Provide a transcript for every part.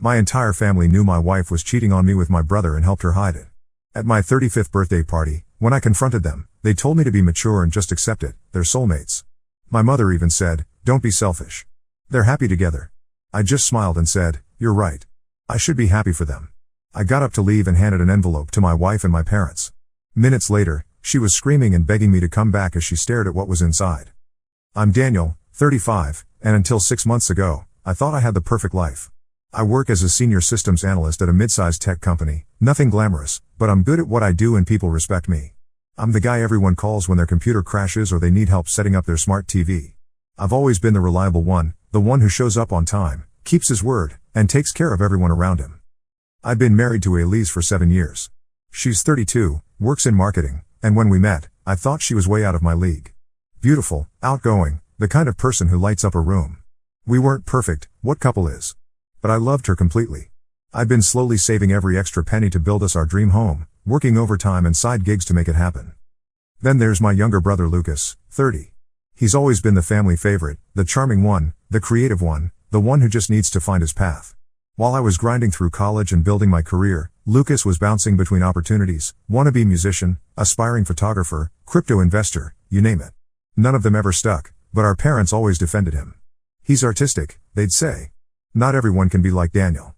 My entire family knew my wife was cheating on me with my brother and helped her hide it. At my 35th birthday party, when I confronted them, they told me to be mature and just accept it, they're soulmates. My mother even said, "Don't be selfish. They're happy together." I just smiled and said, "You're right. I should be happy for them." I got up to leave and handed an envelope to my wife and my parents. Minutes later, she was screaming and begging me to come back as she stared at what was inside. I'm Daniel, 35, and until 6 months ago, I thought I had the perfect life. I work as a senior systems analyst at a mid-sized tech company, nothing glamorous, but I'm good at what I do and people respect me. I'm the guy everyone calls when their computer crashes or they need help setting up their smart TV. I've always been the reliable one, the one who shows up on time, keeps his word, and takes care of everyone around him. I've been married to Elise for 7 years. She's 32, works in marketing, and when we met, I thought she was way out of my league. Beautiful, outgoing, the kind of person who lights up a room. We weren't perfect, what couple is? But I loved her completely. I've been slowly saving every extra penny to build us our dream home, working overtime and side gigs to make it happen. Then there's my younger brother Lucas, 30. He's always been the family favorite, the charming one, the creative one, the one who just needs to find his path. While I was grinding through college and building my career, Lucas was bouncing between opportunities, wannabe musician, aspiring photographer, crypto investor, you name it. None of them ever stuck, but our parents always defended him. He's artistic, they'd say. Not everyone can be like Daniel.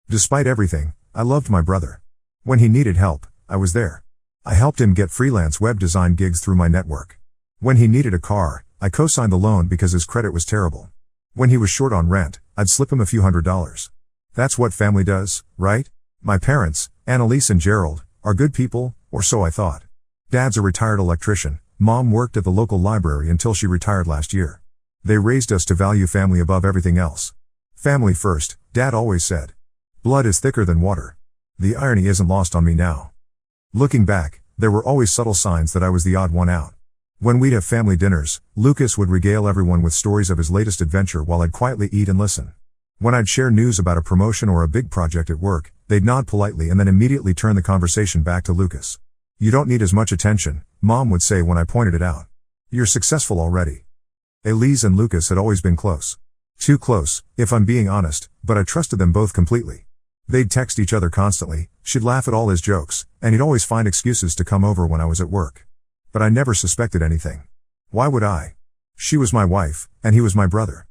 Despite everything, I loved my brother. When he needed help, I was there. I helped him get freelance web design gigs through my network. When he needed a car, I co-signed the loan because his credit was terrible. When he was short on rent, I'd slip him a few $100s. That's what family does, right? My parents, Annalise and Gerald, are good people, or so I thought. Dad's a retired electrician, Mom worked at the local library until she retired last year. They raised us to value family above everything else. Family first, Dad always said. Blood is thicker than water. The irony isn't lost on me now. Looking back, there were always subtle signs that I was the odd one out. When we'd have family dinners, Lucas would regale everyone with stories of his latest adventure while I'd quietly eat and listen. When I'd share news about a promotion or a big project at work, they'd nod politely and then immediately turn the conversation back to Lucas. You don't need as much attention, Mom would say when I pointed it out. You're successful already. Elise and Lucas had always been close. Too close, if I'm being honest, but I trusted them both completely. They'd text each other constantly, she'd laugh at all his jokes, and he'd always find excuses to come over when I was at work. But I never suspected anything. Why would I? She was my wife, and he was my brother.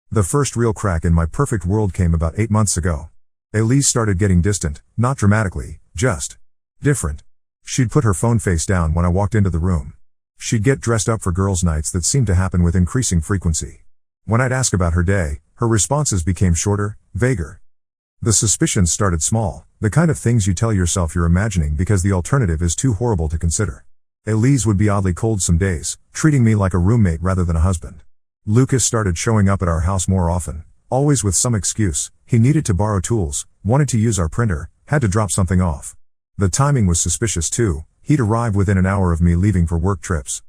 The first real crack in my perfect world came about 8 months ago. Elise started getting distant, not dramatically, just different. She'd put her phone face down when I walked into the room. She'd get dressed up for girls' nights that seemed to happen with increasing frequency. When I'd ask about her day, her responses became shorter, vaguer. The suspicions started small, the kind of things you tell yourself you're imagining because the alternative is too horrible to consider. Elise would be oddly cold some days, treating me like a roommate rather than a husband. Lucas started showing up at our house more often, always with some excuse. He needed to borrow tools, wanted to use our printer, had to drop something off. The timing was suspicious too, he'd arrive within an hour of me leaving for work trips.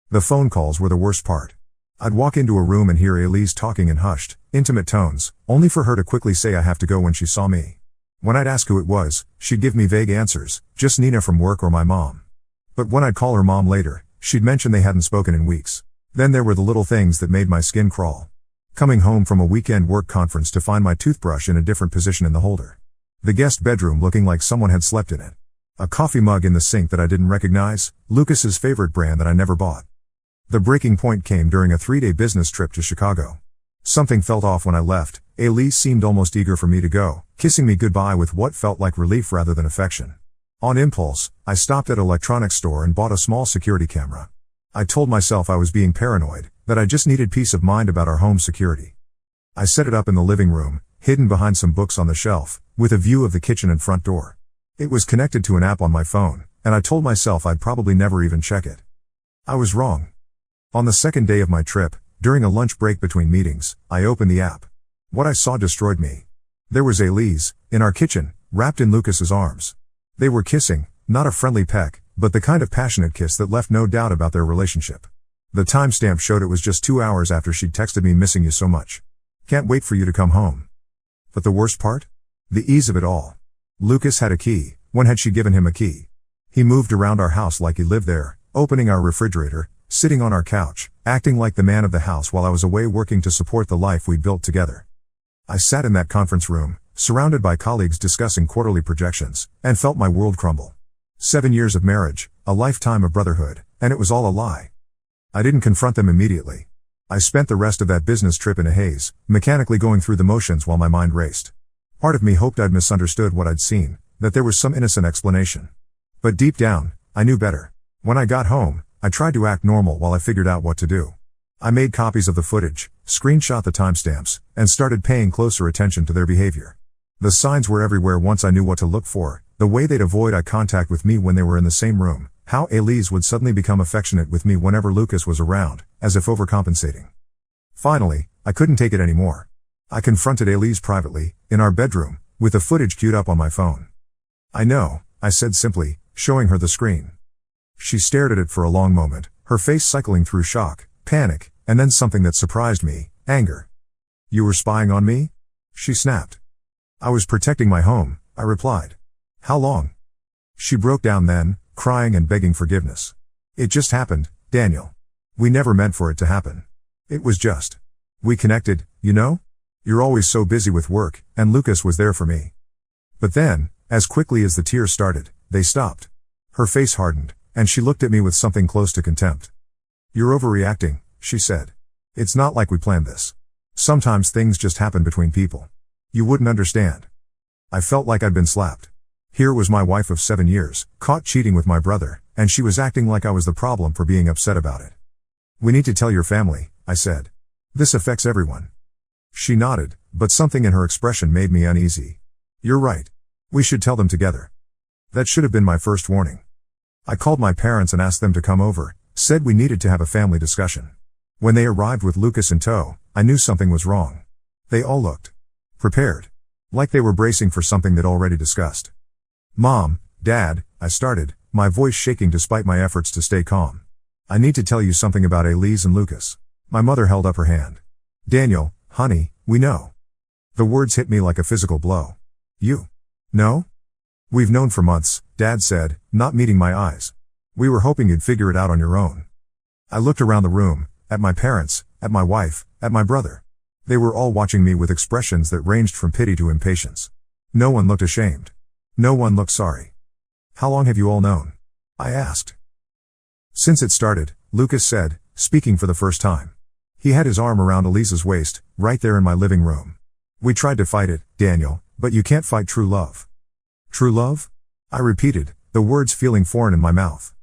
The phone calls were the worst part. I'd walk into a room and hear Elise talking in hushed, intimate tones, only for her to quickly say I have to go when she saw me. When I'd ask who it was, she'd give me vague answers, just Nina from work or my mom. But when I'd call her mom later, she'd mention they hadn't spoken in weeks. Then there were the little things that made my skin crawl. Coming home from a weekend work conference to find my toothbrush in a different position in the holder. The guest bedroom looking like someone had slept in it. A coffee mug in the sink that I didn't recognize, Lucas's favorite brand that I never bought. The breaking point came during a 3-day business trip to Chicago. Something felt off when I left. Elise seemed almost eager for me to go, kissing me goodbye with what felt like relief rather than affection. On impulse, I stopped at an electronics store and bought a small security camera. I told myself I was being paranoid, that I just needed peace of mind about our home security. I set it up in the living room, hidden behind some books on the shelf, with a view of the kitchen and front door. It was connected to an app on my phone, and I told myself I'd probably never even check it. I was wrong. On the second day of my trip, during a lunch break between meetings, I opened the app. What I saw destroyed me. There was Elise, in our kitchen, wrapped in Lucas's arms. They were kissing, not a friendly peck, but the kind of passionate kiss that left no doubt about their relationship. The timestamp showed it was just 2 hours after she'd texted me missing you so much. Can't wait for you to come home. But the worst part? The ease of it all. Lucas had a key. When had she given him a key? He moved around our house like he lived there, opening our refrigerator, sitting on our couch, acting like the man of the house while I was away working to support the life we'd built together. I sat in that conference room, surrounded by colleagues discussing quarterly projections, and felt my world crumble. 7 years of marriage, a lifetime of brotherhood, and it was all a lie. I didn't confront them immediately. I spent the rest of that business trip in a haze, mechanically going through the motions while my mind raced. Part of me hoped I'd misunderstood what I'd seen, that there was some innocent explanation. But deep down, I knew better. When I got home, I tried to act normal while I figured out what to do. I made copies of the footage, screenshot the timestamps, and started paying closer attention to their behavior. The signs were everywhere once I knew what to look for: the way they'd avoid eye contact with me when they were in the same room, how Elise would suddenly become affectionate with me whenever Lucas was around, as if overcompensating. Finally, I couldn't take it anymore. I confronted Elise privately, in our bedroom, with the footage queued up on my phone. "I know," I said simply, showing her the screen. She stared at it for a long moment, her face cycling through shock, panic, and then something that surprised me: anger. "You were spying on me?" she snapped. "I was protecting my home," I replied. "How long?" She broke down then, crying and begging forgiveness. "It just happened, Daniel. We never meant for it to happen. It was just. We connected, you know? You're always so busy with work, and Lucas was there for me." But then, as quickly as the tears started, they stopped. Her face hardened, and she looked at me with something close to contempt. "You're overreacting," she said. "It's not like we planned this. Sometimes things just happen between people. You wouldn't understand." I felt like I'd been slapped. Here was my wife of 7 years, caught cheating with my brother, and she was acting like I was the problem for being upset about it. "We need to tell your family," I said. "This affects everyone." She nodded, but something in her expression made me uneasy. "You're right. We should tell them together." That should have been my first warning. I called my parents and asked them to come over, said we needed to have a family discussion. When they arrived with Lucas in tow, I knew something was wrong. They all looked prepared, like they were bracing for something they'd already discussed. "Mom, Dad," I started, my voice shaking despite my efforts to stay calm. "I need to tell you something about Elise and Lucas." My mother held up her hand. "Daniel, honey, we know." The words hit me like a physical blow. "You know?" "We've known for months," Dad said, not meeting my eyes. "We were hoping you'd figure it out on your own." I looked around the room, at my parents, at my wife, at my brother. They were all watching me with expressions that ranged from pity to impatience. No one looked ashamed. No one looked sorry. "How long have you all known?" I asked. "Since it started," Lucas said, speaking for the first time. He had his arm around Elise's waist, right there in my living room. "We tried to fight it, Daniel, but you can't fight true love." "True love?" I repeated, the words feeling foreign in my mouth.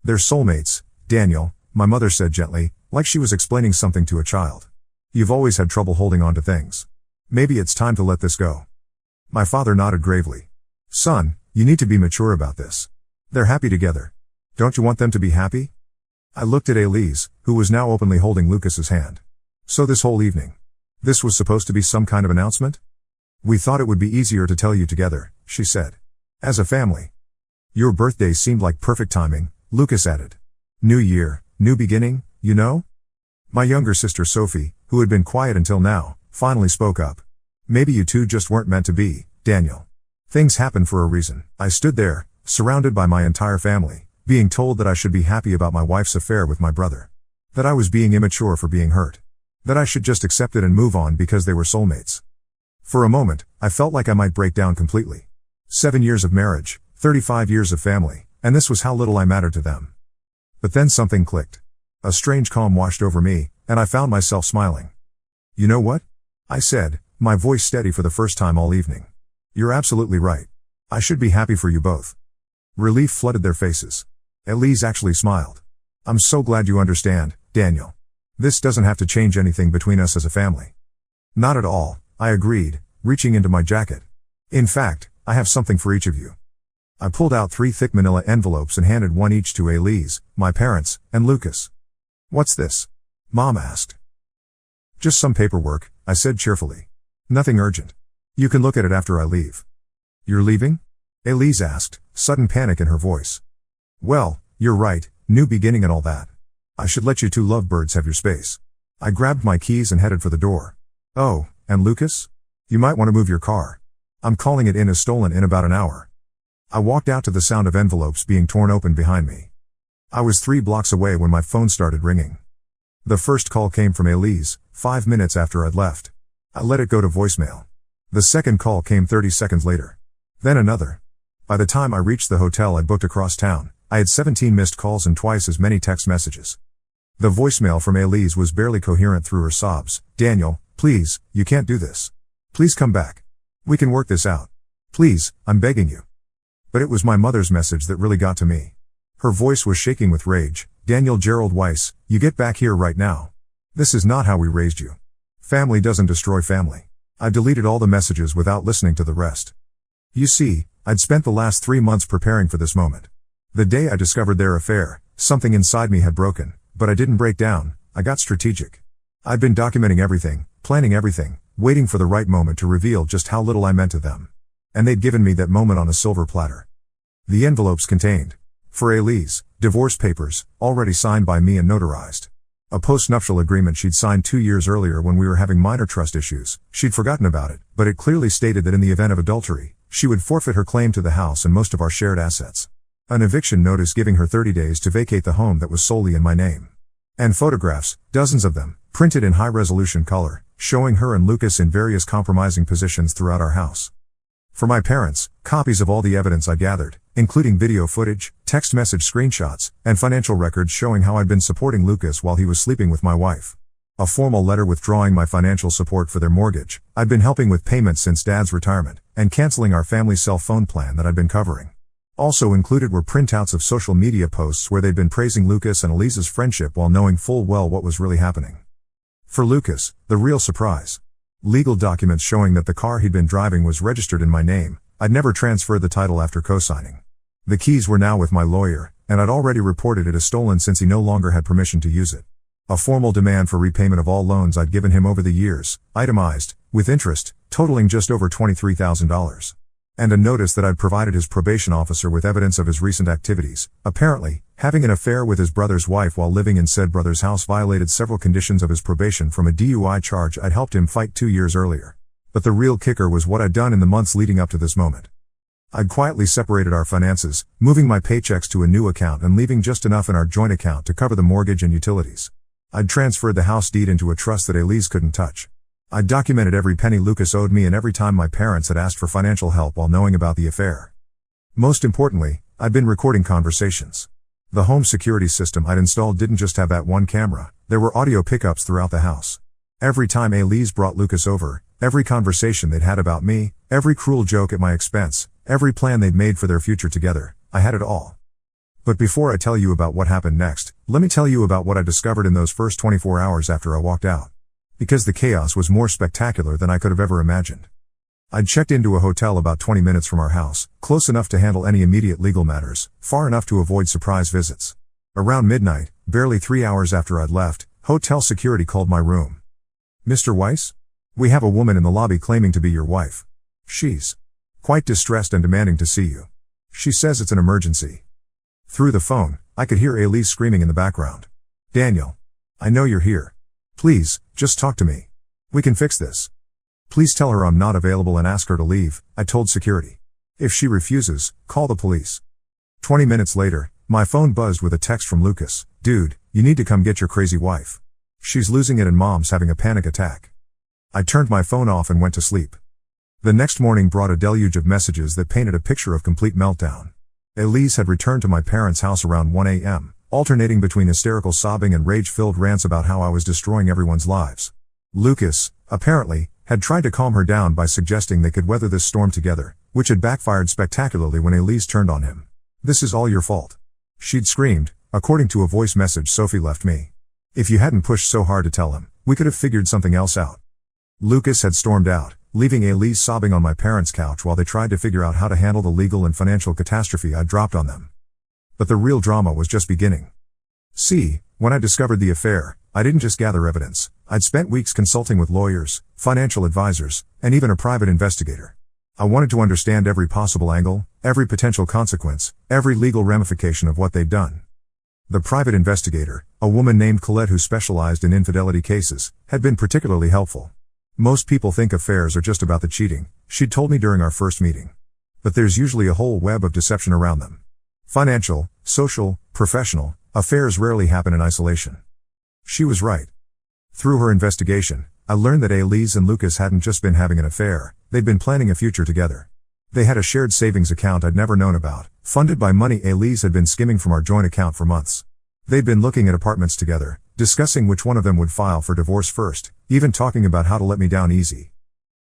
"They're soulmates, Daniel," my mother said gently, like she was explaining something to a child. "You've always had trouble holding on to things. Maybe it's time to let this go." My father nodded gravely. "Son, you need to be mature about this. They're happy together. Don't you want them to be happy?" I looked at Elise, who was now openly holding Lucas's hand. "So this whole evening, this was supposed to be some kind of announcement?" "We thought it would be easier to tell you together," she said. "As a family." "Your birthday seemed like perfect timing," Lucas added. "New year, new beginning, you know?" My younger sister Sophie, who had been quiet until now, finally spoke up. "Maybe you two just weren't meant to be, Daniel. Things happen for a reason." I stood there, surrounded by my entire family, being told that I should be happy about my wife's affair with my brother. That I was being immature for being hurt. That I should just accept it and move on because they were soulmates. For a moment, I felt like I might break down completely. 7 years of marriage, 35 years of family, and this was how little I mattered to them. But then something clicked. A strange calm washed over me, and I found myself smiling. "You know what?" I said, my voice steady for the first time all evening. "You're absolutely right. I should be happy for you both." Relief flooded their faces. Elise actually smiled. "I'm so glad you understand, Daniel. This doesn't have to change anything between us as a family." "Not at all," I agreed, reaching into my jacket. "In fact, I have something for each of you." I pulled out 3 thick manila envelopes and handed one each to Elise, my parents, and Lucas. "What's this?" Mom asked. "Just some paperwork," I said cheerfully. "Nothing urgent. You can look at it after I leave." "You're leaving?" Elise asked, sudden panic in her voice. "Well, you're right, new beginning and all that. I should let you two lovebirds have your space." I grabbed my keys and headed for the door. "Oh, and Lucas? You might want to move your car. I'm calling it in as stolen in about an hour." I walked out to the sound of envelopes being torn open behind me. I was 3 blocks away when my phone started ringing. The first call came from Elise, 5 minutes after I'd left. I let it go to voicemail. The second call came 30 seconds later. Then another. By the time I reached the hotel I'd booked across town, I had 17 missed calls and twice as many text messages. The voicemail from Elise was barely coherent through her sobs. "Daniel, please, you can't do this. Please come back. We can work this out. Please, I'm begging you." But it was my mother's message that really got to me. Her voice was shaking with rage. "Daniel Gerald Weiss, you get back here right now. This is not how we raised you. Family doesn't destroy family." I deleted all the messages without listening to the rest. You see, I'd spent the last 3 months preparing for this moment. The day I discovered their affair, something inside me had broken, but I didn't break down, I got strategic. I'd been documenting everything, planning everything, waiting for the right moment to reveal just how little I meant to them. And they'd given me that moment on a silver platter. The envelopes contained, for Elise, divorce papers, already signed by me and notarized. A post-nuptial agreement she'd signed 2 years earlier when we were having minor trust issues. She'd forgotten about it, but it clearly stated that in the event of adultery, she would forfeit her claim to the house and most of our shared assets. An eviction notice giving her 30 days to vacate the home that was solely in my name. And photographs, dozens of them, printed in high-resolution color, showing her and Lucas in various compromising positions throughout our house. For my parents, copies of all the evidence I gathered, including video footage, text message screenshots, and financial records showing how I'd been supporting Lucas while he was sleeping with my wife. A formal letter withdrawing my financial support for their mortgage. I'd been helping with payments since Dad's retirement, and canceling our family cell phone plan that I'd been covering. Also included were printouts of social media posts where they'd been praising Lucas and Elise's friendship while knowing full well what was really happening. For Lucas, the real surprise. Legal documents showing that the car he'd been driving was registered in my name. I'd never transferred the title after co-signing. The keys were now with my lawyer, and I'd already reported it as stolen since he no longer had permission to use it. A formal demand for repayment of all loans I'd given him over the years, itemized, with interest, totaling just over $23,000. And a notice that I'd provided his probation officer with evidence of his recent activities. Apparently, having an affair with his brother's wife while living in said brother's house violated several conditions of his probation from a DUI charge I'd helped him fight 2 years earlier. But the real kicker was what I'd done in the months leading up to this moment. I'd quietly separated our finances, moving my paychecks to a new account and leaving just enough in our joint account to cover the mortgage and utilities. I'd transferred the house deed into a trust that Elise couldn't touch. I'd documented every penny Lucas owed me and every time my parents had asked for financial help while knowing about the affair. Most importantly, I'd been recording conversations. The home security system I'd installed didn't just have that one camera, there were audio pickups throughout the house. Every time Elise brought Lucas over, every conversation they'd had about me, every cruel joke at my expense, every plan they'd made for their future together, I had it all. But before I tell you about what happened next, let me tell you about what I discovered in those first 24 hours after I walked out. Because the chaos was more spectacular than I could have ever imagined. I'd checked into a hotel about 20 minutes from our house, close enough to handle any immediate legal matters, far enough to avoid surprise visits. Around midnight, barely 3 hours after I'd left, hotel security called my room. "Mr. Weiss? We have a woman in the lobby claiming to be your wife. She's quite distressed and demanding to see you. She says it's an emergency." Through the phone, I could hear Elise screaming in the background. "Daniel. I know you're here. Please, just talk to me. We can fix this. Please tell her I'm not available and ask her to leave," I told security. "If she refuses, call the police." 20 minutes later, my phone buzzed with a text from Lucas. "Dude, you need to come get your crazy wife. She's losing it and mom's having a panic attack." I turned my phone off and went to sleep. The next morning brought a deluge of messages that painted a picture of complete meltdown. Elise had returned to my parents' house around 1 a.m., alternating between hysterical sobbing and rage-filled rants about how I was destroying everyone's lives. Lucas, apparently, had tried to calm her down by suggesting they could weather this storm together, which had backfired spectacularly when Elise turned on him. "This is all your fault," she'd screamed, according to a voice message Sophie left me. "If you hadn't pushed so hard to tell him, we could have figured something else out." Lucas had stormed out, leaving Elise sobbing on my parents' couch while they tried to figure out how to handle the legal and financial catastrophe I'd dropped on them. But the real drama was just beginning. See, when I discovered the affair, I didn't just gather evidence. I'd spent weeks consulting with lawyers, financial advisors, and even a private investigator. I wanted to understand every possible angle, every potential consequence, every legal ramification of what they'd done. The private investigator, a woman named Colette who specialized in infidelity cases, had been particularly helpful. "Most people think affairs are just about the cheating," she'd told me during our first meeting. "But there's usually a whole web of deception around them. Financial, social, professional, affairs rarely happen in isolation." She was right. Through her investigation, I learned that Elise and Lucas hadn't just been having an affair, they'd been planning a future together. They had a shared savings account I'd never known about, funded by money Elise had been skimming from our joint account for months. They'd been looking at apartments together, discussing which one of them would file for divorce first, even talking about how to let me down easy.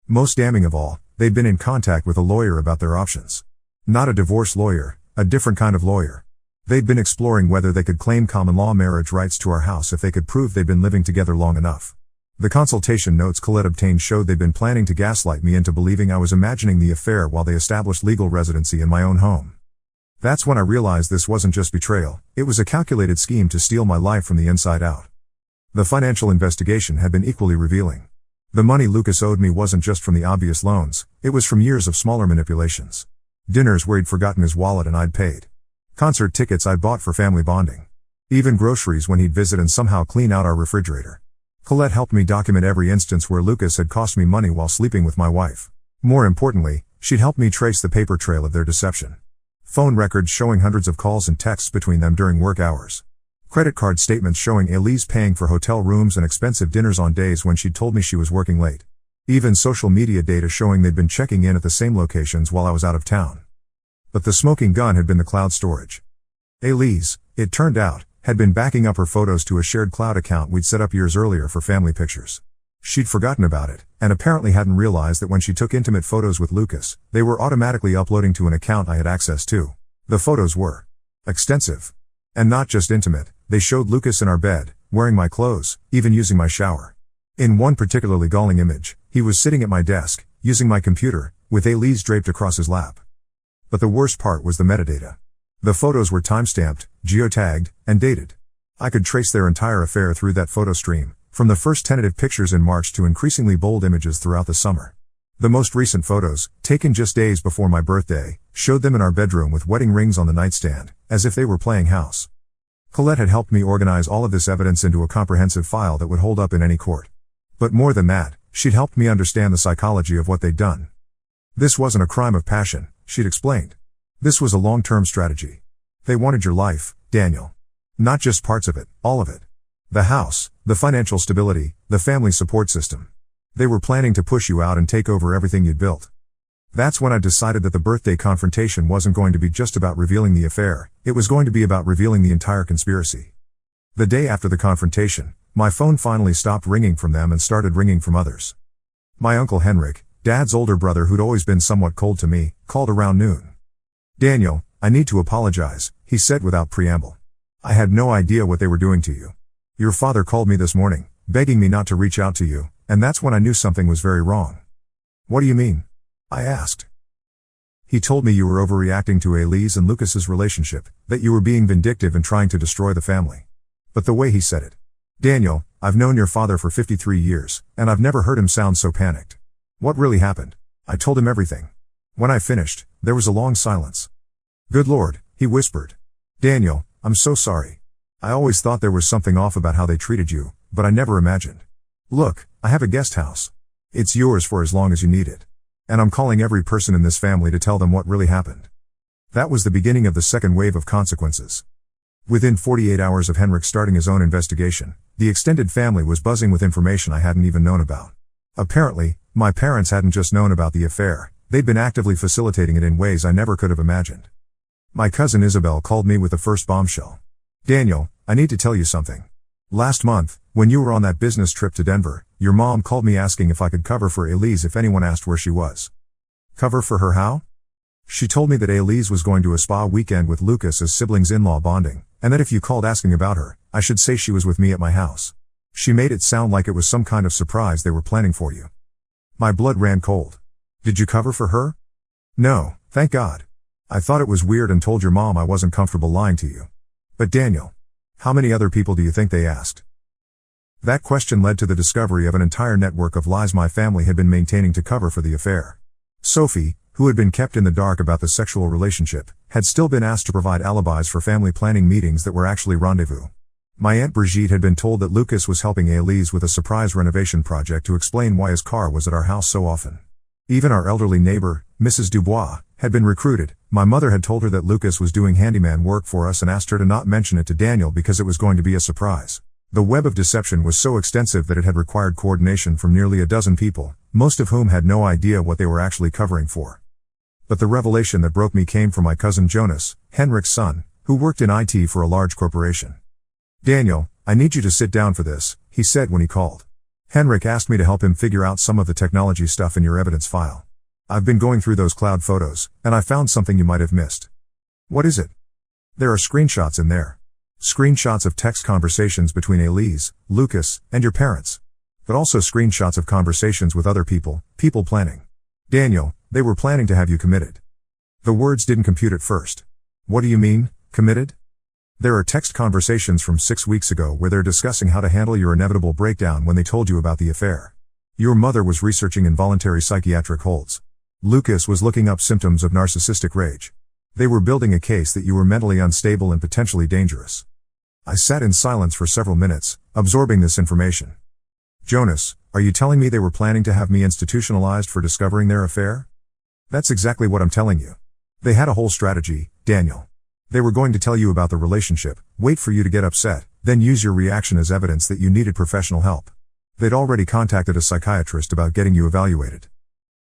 Most damning of all, they'd been in contact with a lawyer about their options. Not a divorce lawyer, a different kind of lawyer. They'd been exploring whether they could claim common law marriage rights to our house if they could prove they'd been living together long enough. The consultation notes Colette obtained showed they'd been planning to gaslight me into believing I was imagining the affair while they established legal residency in my own home. That's when I realized this wasn't just betrayal, it was a calculated scheme to steal my life from the inside out. The financial investigation had been equally revealing. The money Lucas owed me wasn't just from the obvious loans, it was from years of smaller manipulations. Dinners where he'd forgotten his wallet and I'd paid. Concert tickets I'd bought for family bonding. Even groceries when he'd visit and somehow clean out our refrigerator. Colette helped me document every instance where Lucas had cost me money while sleeping with my wife. More importantly, she'd helped me trace the paper trail of their deception. Phone records showing hundreds of calls and texts between them during work hours. Credit card statements showing Elise paying for hotel rooms and expensive dinners on days when she'd told me she was working late. Even social media data showing they'd been checking in at the same locations while I was out of town. But the smoking gun had been the cloud storage. Elise, it turned out, had been backing up her photos to a shared cloud account we'd set up years earlier for family pictures. She'd forgotten about it, and apparently hadn't realized that when she took intimate photos with Lucas, they were automatically uploading to an account I had access to. The photos were extensive. And not just intimate, they showed Lucas in our bed, wearing my clothes, even using my shower. In one particularly galling image, he was sitting at my desk, using my computer, with Elise draped across his lap. But the worst part was the metadata. The photos were time-stamped, geotagged, and dated. I could trace their entire affair through that photo stream, from the first tentative pictures in March to increasingly bold images throughout the summer. The most recent photos, taken just days before my birthday, showed them in our bedroom with wedding rings on the nightstand, as if they were playing house. Colette had helped me organize all of this evidence into a comprehensive file that would hold up in any court. But more than that, she'd helped me understand the psychology of what they'd done. This wasn't a crime of passion, she'd explained. This was a long-term strategy. They wanted your life, Daniel. Not just parts of it, all of it. The house, the financial stability, the family support system. They were planning to push you out and take over everything you'd built. That's when I decided that the birthday confrontation wasn't going to be just about revealing the affair, it was going to be about revealing the entire conspiracy. The day after the confrontation, my phone finally stopped ringing from them and started ringing from others. My uncle Henrik, Dad's older brother who'd always been somewhat cold to me, called around noon. Daniel, I need to apologize, he said without preamble. I had no idea what they were doing to you. Your father called me this morning, begging me not to reach out to you, and that's when I knew something was very wrong. What do you mean? I asked. He told me you were overreacting to Elise and Lucas's relationship, that you were being vindictive and trying to destroy the family. But the way he said it. Daniel, I've known your father for 53 years, and I've never heard him sound so panicked. What really happened? I told him everything. When I finished, there was a long silence. Good Lord, he whispered. Daniel, I'm so sorry. I always thought there was something off about how they treated you, but I never imagined. Look, I have a guest house. It's yours for as long as you need it. And I'm calling every person in this family to tell them what really happened. That was the beginning of the second wave of consequences. Within 48 hours of Henrik starting his own investigation, the extended family was buzzing with information I hadn't even known about. Apparently, my parents hadn't just known about the affair, they'd been actively facilitating it in ways I never could have imagined. My cousin Isabel called me with the first bombshell. Daniel, I need to tell you something. Last month, when you were on that business trip to Denver, your mom called me asking if I could cover for Elise if anyone asked where she was. Cover for her how? She told me that Elise was going to a spa weekend with Lucas as siblings in-law bonding, and that if you called asking about her, I should say she was with me at my house. She made it sound like it was some kind of surprise they were planning for you. My blood ran cold. Did you cover for her? No, thank God. I thought it was weird and told your mom I wasn't comfortable lying to you. But Daniel, how many other people do you think they asked? That question led to the discovery of an entire network of lies my family had been maintaining to cover for the affair. Sophie, who had been kept in the dark about the sexual relationship, had still been asked to provide alibis for family planning meetings that were actually rendezvous. My Aunt Brigitte had been told that Lucas was helping Elise with a surprise renovation project to explain why his car was at our house so often. Even our elderly neighbor, Mrs. Dubois, had been recruited. My mother had told her that Lucas was doing handyman work for us and asked her to not mention it to Daniel because it was going to be a surprise. The web of deception was so extensive that it had required coordination from nearly a dozen people, most of whom had no idea what they were actually covering for. But the revelation that broke me came from my cousin Jonas, Henrik's son, who worked in IT for a large corporation. "Daniel, I need you to sit down for this," he said when he called. "Henrik asked me to help him figure out some of the technology stuff in your evidence file. I've been going through those cloud photos, and I found something you might have missed." "What is it?" "There are screenshots in there. Screenshots of text conversations between Elise, Lucas, and your parents. But also screenshots of conversations with other people planning. Daniel, they were planning to have you committed." The words didn't compute at first. "What do you mean, committed?" "There are text conversations from 6 weeks ago where they're discussing how to handle your inevitable breakdown when they told you about the affair. Your mother was researching involuntary psychiatric holds. Lucas was looking up symptoms of narcissistic rage. They were building a case that you were mentally unstable and potentially dangerous." I sat in silence for several minutes, absorbing this information. "Jonas, are you telling me they were planning to have me institutionalized for discovering their affair?" "That's exactly what I'm telling you. They had a whole strategy, Daniel. They were going to tell you about the relationship, wait for you to get upset, then use your reaction as evidence that you needed professional help. They'd already contacted a psychiatrist about getting you evaluated.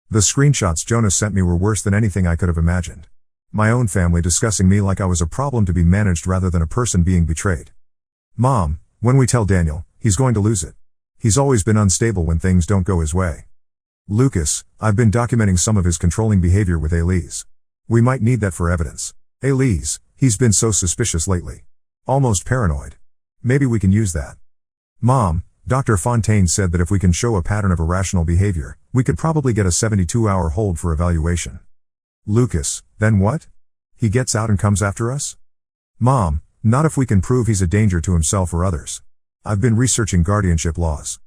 The screenshots Jonas sent me were worse than anything I could have imagined. My own family discussing me like I was a problem to be managed rather than a person being betrayed. Mom, when we tell Daniel, he's going to lose it. He's always been unstable when things don't go his way. Lucas, I've been documenting some of his controlling behavior with Elise. We might need that for evidence. Elise, he's been so suspicious lately. Almost paranoid. Maybe we can use that. Mom, Dr. Fontaine said that if we can show a pattern of irrational behavior, we could probably get a 72-hour hold for evaluation. Lucas, then what? He gets out and comes after us? Mom, not if we can prove he's a danger to himself or others. I've been researching guardianship laws.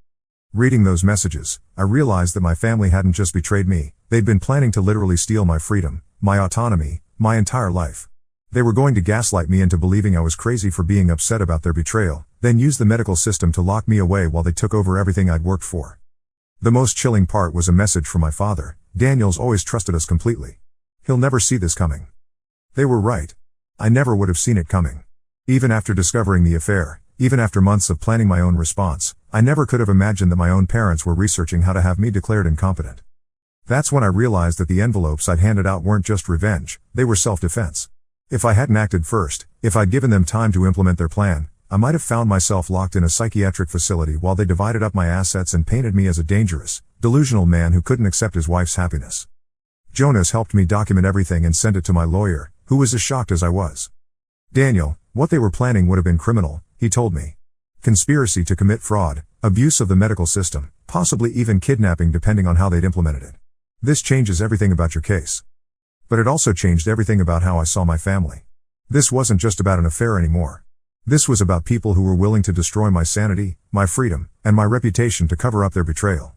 Reading those messages, I realized that my family hadn't just betrayed me, they'd been planning to literally steal my freedom, my autonomy, my entire life. They were going to gaslight me into believing I was crazy for being upset about their betrayal, then use the medical system to lock me away while they took over everything I'd worked for. The most chilling part was a message from my father: "Daniel's always trusted us completely. He'll never see this coming." They were right. I never would have seen it coming. Even after discovering the affair, even after months of planning my own response, I never could have imagined that my own parents were researching how to have me declared incompetent. That's when I realized that the envelopes I'd handed out weren't just revenge, they were self-defense. If I hadn't acted first, if I'd given them time to implement their plan, I might have found myself locked in a psychiatric facility while they divided up my assets and painted me as a dangerous, delusional man who couldn't accept his wife's happiness. Jonas helped me document everything and send it to my lawyer, who was as shocked as I was. "Daniel, what they were planning would have been criminal," he told me. "Conspiracy to commit fraud, abuse of the medical system, possibly even kidnapping depending on how they'd implemented it. This changes everything about your case. But it also changed everything about how I saw my family. This wasn't just about an affair anymore. This was about people who were willing to destroy my sanity, my freedom, and my reputation to cover up their betrayal."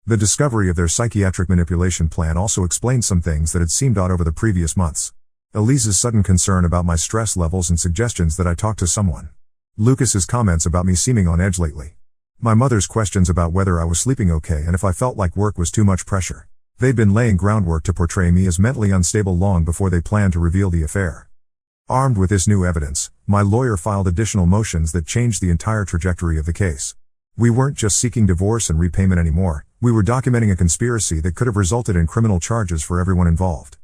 The discovery of their psychiatric manipulation plan also explained some things that had seemed odd over the previous months. Elise's sudden concern about my stress levels and suggestions that I talk to someone. Lucas's comments about me seeming on edge lately. My mother's questions about whether I was sleeping okay and if I felt like work was too much pressure. They'd been laying groundwork to portray me as mentally unstable long before they planned to reveal the affair. Armed with this new evidence, my lawyer filed additional motions that changed the entire trajectory of the case. We weren't just seeking divorce and repayment anymore, we were documenting a conspiracy that could have resulted in criminal charges for everyone involved.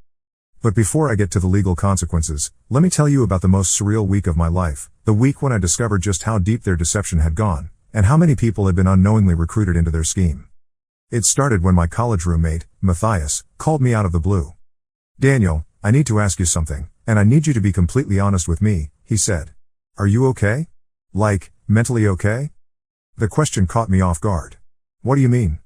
But before I get to the legal consequences, let me tell you about the most surreal week of my life, the week when I discovered just how deep their deception had gone, and how many people had been unknowingly recruited into their scheme. It started when my college roommate, Matthias, called me out of the blue. "Daniel, I need to ask you something, and I need you to be completely honest with me," he said. "Are you okay? Like, mentally okay?" The question caught me off guard. "What do you mean?"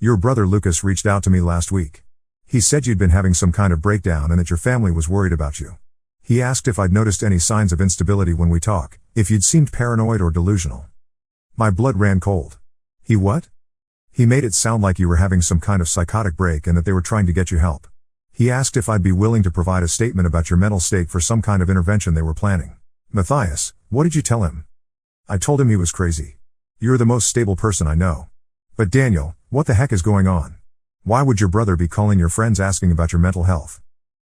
"Your brother Lucas reached out to me last week. He said you'd been having some kind of breakdown and that your family was worried about you. He asked if I'd noticed any signs of instability when we talk, if you'd seemed paranoid or delusional." My blood ran cold. "He what?" "He made it sound like you were having some kind of psychotic break and that they were trying to get you help. He asked if I'd be willing to provide a statement about your mental state for some kind of intervention they were planning." "Matthias, what did you tell him?" "I told him he was crazy. You're the most stable person I know. But Daniel, what the heck is going on? Why would your brother be calling your friends asking about your mental health?"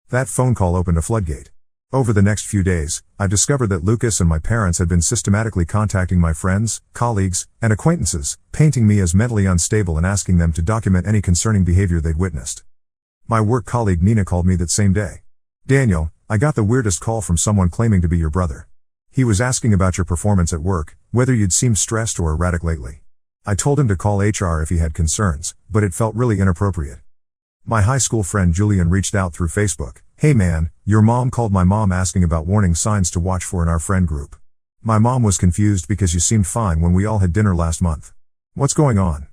That phone call opened a floodgate. Over the next few days, I discovered that Lucas and my parents had been systematically contacting my friends, colleagues, and acquaintances, painting me as mentally unstable and asking them to document any concerning behavior they'd witnessed. My work colleague Nina called me that same day. "Daniel, I got the weirdest call from someone claiming to be your brother. He was asking about your performance at work, whether you'd seemed stressed or erratic lately. I told him to call HR if he had concerns, but it felt really inappropriate." My high school friend Julian reached out through Facebook. "Hey man, your mom called my mom asking about warning signs to watch for in our friend group. My mom was confused because you seemed fine when we all had dinner last month. What's going on?"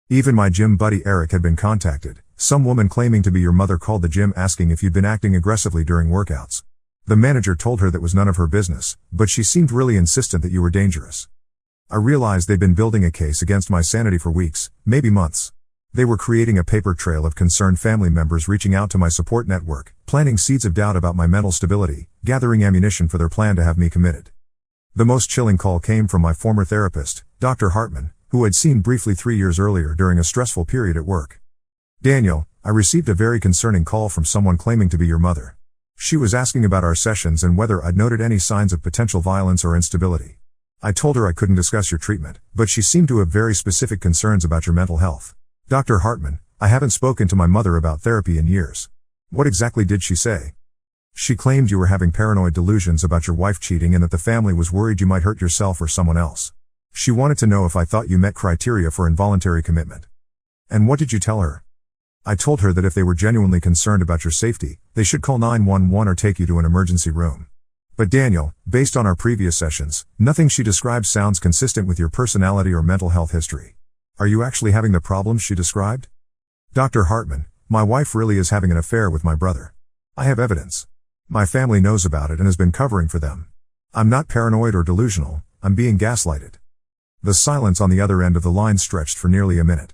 Even my gym buddy Eric had been contacted. "Some woman claiming to be your mother called the gym asking if you'd been acting aggressively during workouts. The manager told her that was none of her business, but she seemed really insistent that you were dangerous." I realized they'd been building a case against my sanity for weeks, maybe months. They were creating a paper trail of concerned family members reaching out to my support network, planting seeds of doubt about my mental stability, gathering ammunition for their plan to have me committed. The most chilling call came from my former therapist, Dr. Hartman, who I'd seen briefly 3 years earlier during a stressful period at work. "Daniel, I received a very concerning call from someone claiming to be your mother. She was asking about our sessions and whether I'd noted any signs of potential violence or instability. I told her I couldn't discuss your treatment, but she seemed to have very specific concerns about your mental health. Dr. Hartman, I haven't spoken to my mother about therapy in years. What exactly did she say?" "She claimed you were having paranoid delusions about your wife cheating and that the family was worried you might hurt yourself or someone else. She wanted to know if I thought you met criteria for involuntary commitment." "And what did you tell her?" "I told her that if they were genuinely concerned about your safety, they should call 911 or take you to an emergency room. But Daniel, based on our previous sessions, nothing she describes sounds consistent with your personality or mental health history. Are you actually having the problems she described?" "Dr. Hartman, my wife really is having an affair with my brother. I have evidence. My family knows about it and has been covering for them. I'm not paranoid or delusional, I'm being gaslighted." The silence on the other end of the line stretched for nearly a minute.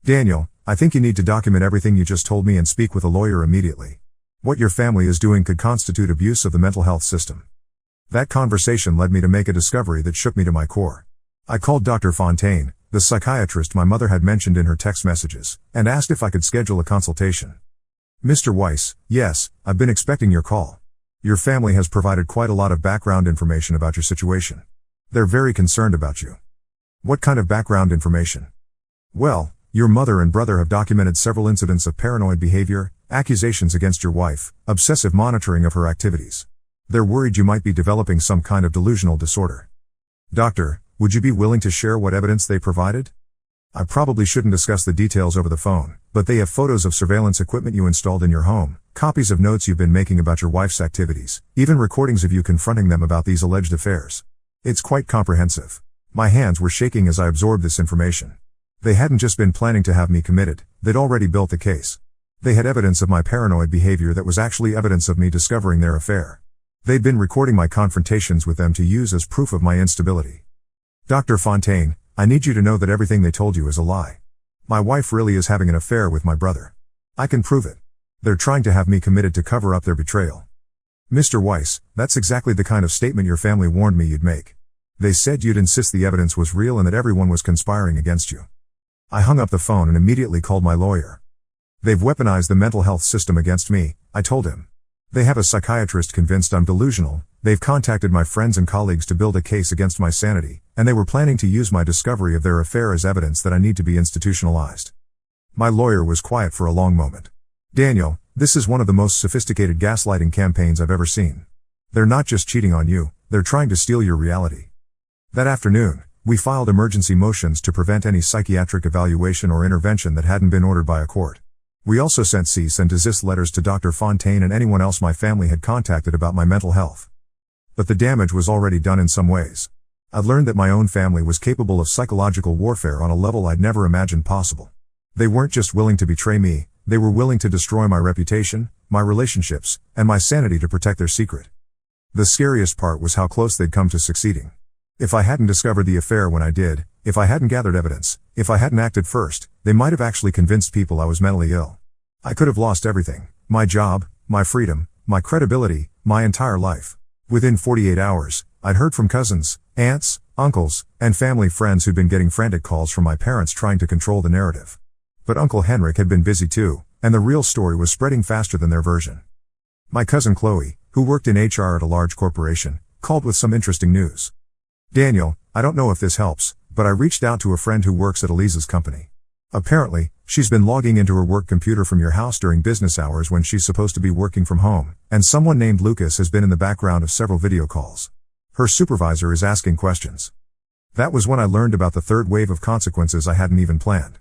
"Daniel, I think you need to document everything you just told me and speak with a lawyer immediately. What your family is doing could constitute abuse of the mental health system." That conversation led me to make a discovery that shook me to my core. I called Dr. Fontaine, the psychiatrist my mother had mentioned in her text messages, and asked if I could schedule a consultation. "Mr. Weiss, yes, I've been expecting your call. Your family has provided quite a lot of background information about your situation. They're very concerned about you." "What kind of background information?" "Well, your mother and brother have documented several incidents of paranoid behavior, accusations against your wife, obsessive monitoring of her activities. They're worried you might be developing some kind of delusional disorder." "Doctor, would you be willing to share what evidence they provided?" "I probably shouldn't discuss the details over the phone, but they have photos of surveillance equipment you installed in your home, copies of notes you've been making about your wife's activities, even recordings of you confronting them about these alleged affairs. It's quite comprehensive." My hands were shaking as I absorbed this information. They hadn't just been planning to have me committed, they'd already built the case. They had evidence of my paranoid behavior that was actually evidence of me discovering their affair. They'd been recording my confrontations with them to use as proof of my instability. "Dr. Fontaine, I need you to know that everything they told you is a lie. My wife really is having an affair with my brother. I can prove it. They're trying to have me committed to cover up their betrayal." "Mr. Weiss, that's exactly the kind of statement your family warned me you'd make. They said you'd insist the evidence was real and that everyone was conspiring against you." I hung up the phone and immediately called my lawyer. "They've weaponized the mental health system against me," I told him. "They have a psychiatrist convinced I'm delusional, they've contacted my friends and colleagues to build a case against my sanity, and they were planning to use my discovery of their affair as evidence that I need to be institutionalized." My lawyer was quiet for a long moment. "Daniel, this is one of the most sophisticated gaslighting campaigns I've ever seen. They're not just cheating on you, they're trying to steal your reality." That afternoon, we filed emergency motions to prevent any psychiatric evaluation or intervention that hadn't been ordered by a court. We also sent cease and desist letters to Dr. Fontaine and anyone else my family had contacted about my mental health. But the damage was already done in some ways. I learned that my own family was capable of psychological warfare on a level I'd never imagined possible. They weren't just willing to betray me, they were willing to destroy my reputation, my relationships, and my sanity to protect their secret. The scariest part was how close they'd come to succeeding. If I hadn't discovered the affair when I did, if I hadn't gathered evidence, if I hadn't acted first, they might have actually convinced people I was mentally ill. I could have lost everything: my job, my freedom, my credibility, my entire life. Within 48 hours, I'd heard from cousins, aunts, uncles, and family friends who'd been getting frantic calls from my parents trying to control the narrative. But Uncle Henrik had been busy too, and the real story was spreading faster than their version. My cousin Chloe, who worked in HR at a large corporation, called with some interesting news. Daniel, I don't know if this helps, but I reached out to a friend who works at Elise's company. Apparently, she's been logging into her work computer from your house during business hours when she's supposed to be working from home, and someone named Lucas has been in the background of several video calls. Her supervisor is asking questions. That was when I learned about the third wave of consequences I hadn't even planned.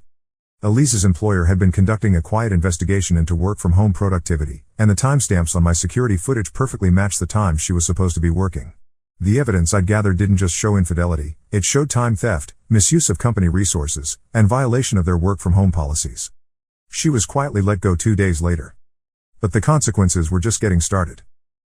Elise's employer had been conducting a quiet investigation into work from home productivity, and the timestamps on my security footage perfectly matched the time she was supposed to be working. The evidence I'd gathered didn't just show infidelity, it showed time theft, misuse of company resources, and violation of their work from home policies. She was quietly let go 2 days later. But the consequences were just getting started.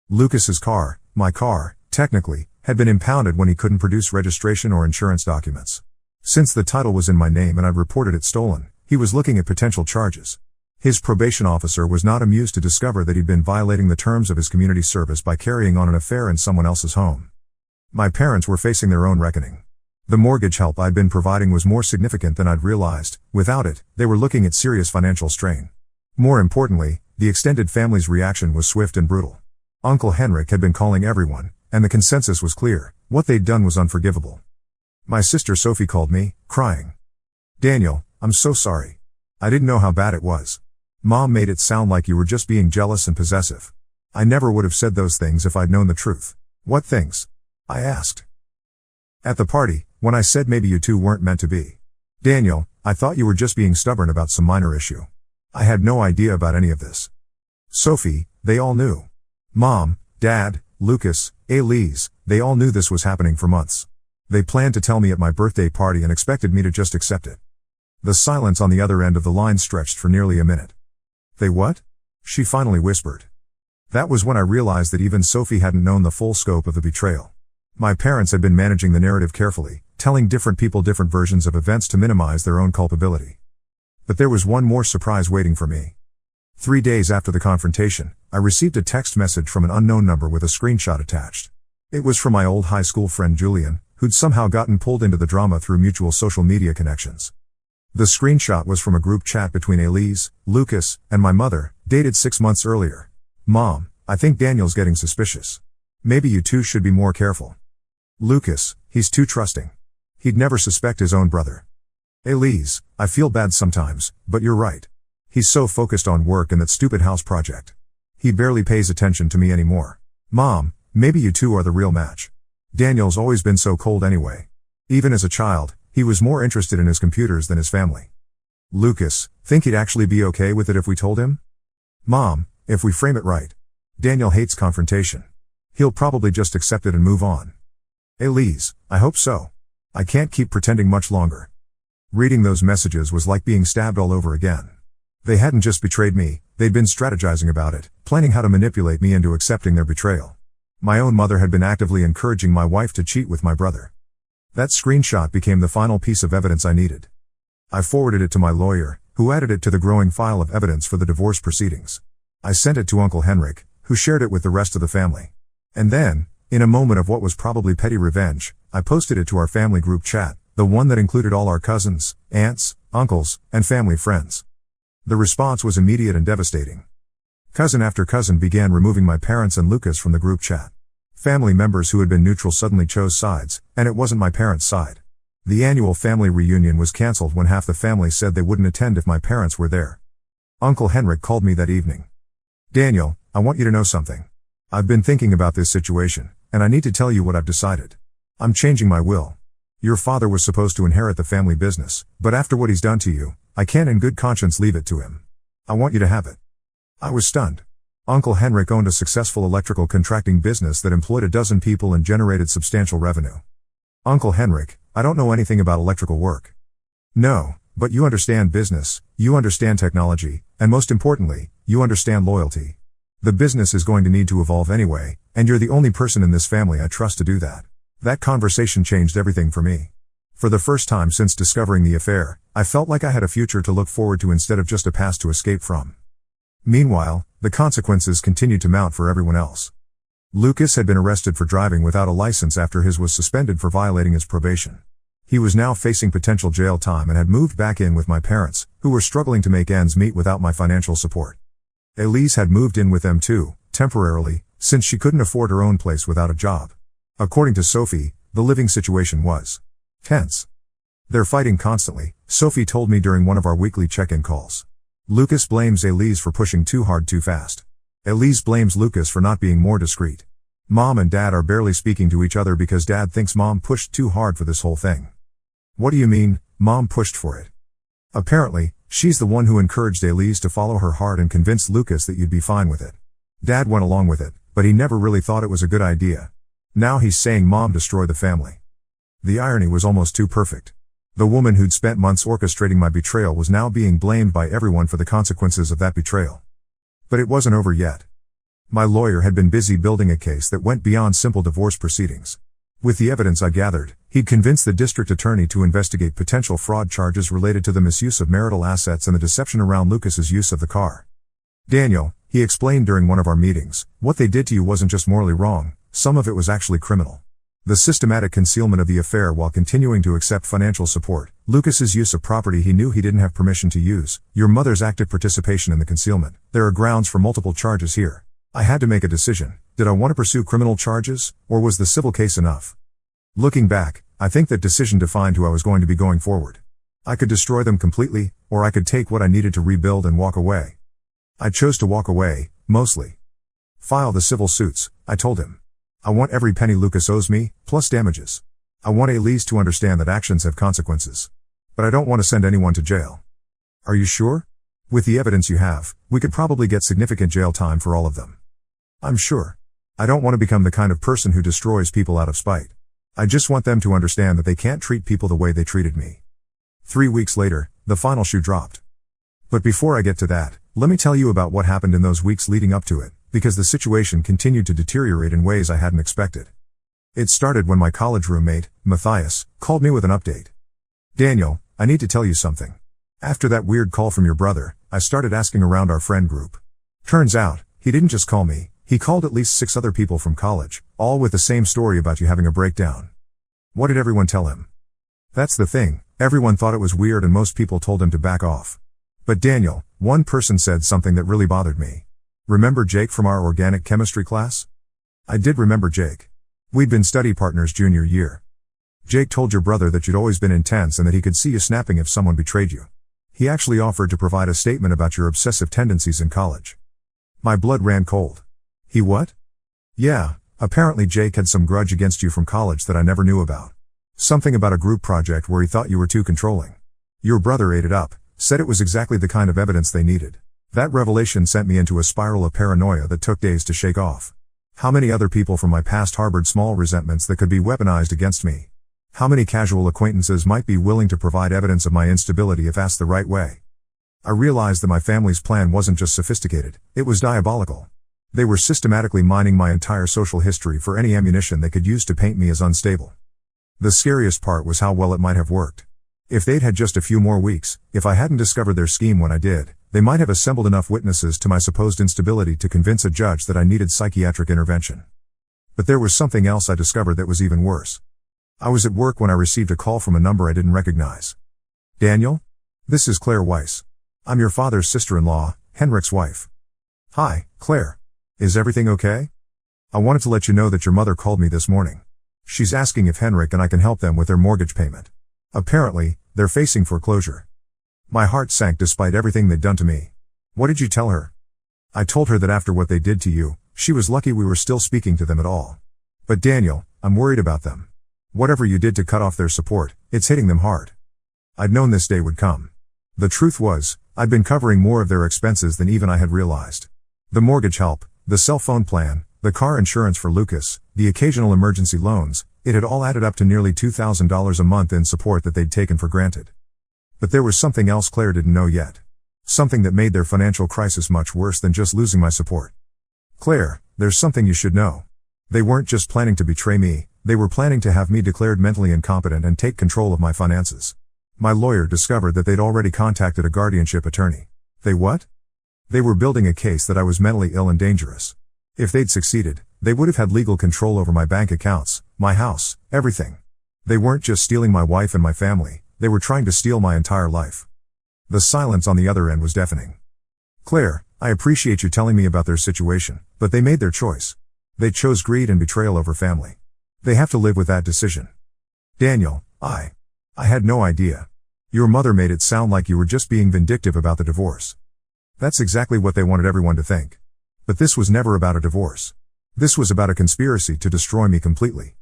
Lucas's car, my car, technically, had been impounded when he couldn't produce registration or insurance documents. Since the title was in my name and I'd reported it stolen, he was looking at potential charges. His probation officer was not amused to discover that he'd been violating the terms of his community service by carrying on an affair in someone else's home. My parents were facing their own reckoning. The mortgage help I'd been providing was more significant than I'd realized. Without it, they were looking at serious financial strain. More importantly, the extended family's reaction was swift and brutal. Uncle Henrik had been calling everyone, and the consensus was clear: what they'd done was unforgivable. My sister Sophie called me, crying. "Daniel, I'm so sorry. I didn't know how bad it was. Mom made it sound like you were just being jealous and possessive. I never would have said those things if I'd known the truth." "What things?" I asked. "At the party, when I said maybe you two weren't meant to be. Daniel, I thought you were just being stubborn about some minor issue. I had no idea about any of this." "Sophie, they all knew. Mom, Dad, Lucas, Elise, they all knew this was happening for months. They planned to tell me at my birthday party and expected me to just accept it." The silence on the other end of the line stretched for nearly a minute. "They what?" she finally whispered. That was when I realized that even Sophie hadn't known the full scope of the betrayal. My parents had been managing the narrative carefully, telling different people different versions of events to minimize their own culpability. But there was one more surprise waiting for me. 3 days after the confrontation, I received a text message from an unknown number with a screenshot attached. It was from my old high school friend Julian, who'd somehow gotten pulled into the drama through mutual social media connections. The screenshot was from a group chat between Elise, Lucas, and my mother, dated 6 months earlier. "Mom, I think Daniel's getting suspicious. Maybe you two should be more careful. Lucas, he's too trusting. He'd never suspect his own brother. Elise, I feel bad sometimes, but you're right. He's so focused on work and that stupid house project. He barely pays attention to me anymore. Mom, maybe you two are the real match. Daniel's always been so cold anyway. Even as a child, he was more interested in his computers than his family. Lucas, think he'd actually be okay with it if we told him? Mom, if we frame it right. Daniel hates confrontation. He'll probably just accept it and move on. Elise, I hope so. I can't keep pretending much longer." Reading those messages was like being stabbed all over again. They hadn't just betrayed me, they'd been strategizing about it, planning how to manipulate me into accepting their betrayal. My own mother had been actively encouraging my wife to cheat with my brother. That screenshot became the final piece of evidence I needed. I forwarded it to my lawyer, who added it to the growing file of evidence for the divorce proceedings. I sent it to Uncle Henrik, who shared it with the rest of the family. And then, in a moment of what was probably petty revenge, I posted it to our family group chat, the one that included all our cousins, aunts, uncles, and family friends. The response was immediate and devastating. Cousin after cousin began removing my parents and Lucas from the group chat. Family members who had been neutral suddenly chose sides, and it wasn't my parents' side. The annual family reunion was cancelled when half the family said they wouldn't attend if my parents were there. Uncle Henrik called me that evening. "Daniel, I want you to know something. I've been thinking about this situation, and I need to tell you what I've decided. I'm changing my will. Your father was supposed to inherit the family business, but after what he's done to you, I can't in good conscience leave it to him. I want you to have it." I was stunned. Uncle Henrik owned a successful electrical contracting business that employed a dozen people and generated substantial revenue. "Uncle Henrik, I don't know anything about electrical work." "No, but you understand business, you understand technology, and most importantly, you understand loyalty. The business is going to need to evolve anyway, and you're the only person in this family I trust to do that." That conversation changed everything for me. For the first time since discovering the affair, I felt like I had a future to look forward to instead of just a past to escape from. Meanwhile, the consequences continued to mount for everyone else. Lucas had been arrested for driving without a license after his was suspended for violating his probation. He was now facing potential jail time and had moved back in with my parents, who were struggling to make ends meet without my financial support. Elise had moved in with them too, temporarily, since she couldn't afford her own place without a job. According to Sophie, the living situation was tense. They're fighting constantly, Sophie told me during one of our weekly check-in calls. Lucas blames Elise for pushing too hard too fast. Elise blames Lucas for not being more discreet. Mom and Dad are barely speaking to each other because Dad thinks Mom pushed too hard for this whole thing. What do you mean, Mom pushed for it? Apparently, she's the one who encouraged Elise to follow her heart and convinced Lucas that you'd be fine with it. Dad went along with it, but he never really thought it was a good idea. Now he's saying Mom destroyed the family. The irony was almost too perfect. The woman who'd spent months orchestrating my betrayal was now being blamed by everyone for the consequences of that betrayal. But it wasn't over yet. My lawyer had been busy building a case that went beyond simple divorce proceedings. With the evidence I gathered, he'd convinced the district attorney to investigate potential fraud charges related to the misuse of marital assets and the deception around Lucas's use of the car. Daniel, he explained during one of our meetings, what they did to you wasn't just morally wrong, some of it was actually criminal. The systematic concealment of the affair while continuing to accept financial support, Lucas's use of property he knew he didn't have permission to use, your mother's active participation in the concealment. There are grounds for multiple charges here. I had to make a decision. Did I want to pursue criminal charges, or was the civil case enough? Looking back, I think that decision defined who I was going to be going forward. I could destroy them completely, or I could take what I needed to rebuild and walk away. I chose to walk away, mostly. File the civil suits, I told him. I want every penny Lucas owes me, plus damages. I want Elise to understand that actions have consequences. But I don't want to send anyone to jail. Are you sure? With the evidence you have, we could probably get significant jail time for all of them. I'm sure. I don't want to become the kind of person who destroys people out of spite. I just want them to understand that they can't treat people the way they treated me. 3 weeks later, the final shoe dropped. But before I get to that, let me tell you about what happened in those weeks leading up to it, because the situation continued to deteriorate in ways I hadn't expected. It started when my college roommate, Matthias, called me with an update. Daniel, I need to tell you something. After that weird call from your brother, I started asking around our friend group. Turns out, he didn't just call me, he called at least 6 other people from college, all with the same story about you having a breakdown. What did everyone tell him? That's the thing, everyone thought it was weird and most people told him to back off. But Daniel, one person said something that really bothered me. Remember Jake from our organic chemistry class? I did remember Jake. We'd been study partners junior year. Jake told your brother that you'd always been intense and that he could see you snapping if someone betrayed you. He actually offered to provide a statement about your obsessive tendencies in college. My blood ran cold. He what? Yeah, apparently Jake had some grudge against you from college that I never knew about. Something about a group project where he thought you were too controlling. Your brother ate it up, said it was exactly the kind of evidence they needed. That revelation sent me into a spiral of paranoia that took days to shake off. How many other people from my past harbored small resentments that could be weaponized against me? How many casual acquaintances might be willing to provide evidence of my instability if asked the right way? I realized that my family's plan wasn't just sophisticated, it was diabolical. They were systematically mining my entire social history for any ammunition they could use to paint me as unstable. The scariest part was how well it might have worked. If they'd had just a few more weeks, if I hadn't discovered their scheme when I did, they might have assembled enough witnesses to my supposed instability to convince a judge that I needed psychiatric intervention. But there was something else I discovered that was even worse. I was at work when I received a call from a number I didn't recognize. Daniel? This is Claire Weiss. I'm your father's sister-in-law, Henrik's wife. Hi, Claire. Is everything okay? I wanted to let you know that your mother called me this morning. She's asking if Henrik and I can help them with their mortgage payment. Apparently, they're facing foreclosure. My heart sank despite everything they'd done to me. What did you tell her? I told her that after what they did to you, she was lucky we were still speaking to them at all. But Daniel, I'm worried about them. Whatever you did to cut off their support, it's hitting them hard. I'd known this day would come. The truth was, I'd been covering more of their expenses than even I had realized. The mortgage help, the cell phone plan, the car insurance for Lucas, the occasional emergency loans, it had all added up to nearly $2,000 a month in support that they'd taken for granted. But there was something else Claire didn't know yet. Something that made their financial crisis much worse than just losing my support. Claire, there's something you should know. They weren't just planning to betray me, they were planning to have me declared mentally incompetent and take control of my finances. My lawyer discovered that they'd already contacted a guardianship attorney. They what? They were building a case that I was mentally ill and dangerous. If they'd succeeded, they would have had legal control over my bank accounts, my house, everything. They weren't just stealing my wife and my family, they were trying to steal my entire life. The silence on the other end was deafening. Claire, I appreciate you telling me about their situation, but they made their choice. They chose greed and betrayal over family. They have to live with that decision. Daniel, I had no idea. Your mother made it sound like you were just being vindictive about the divorce. That's exactly what they wanted everyone to think. But this was never about a divorce. This was about a conspiracy to destroy me completely.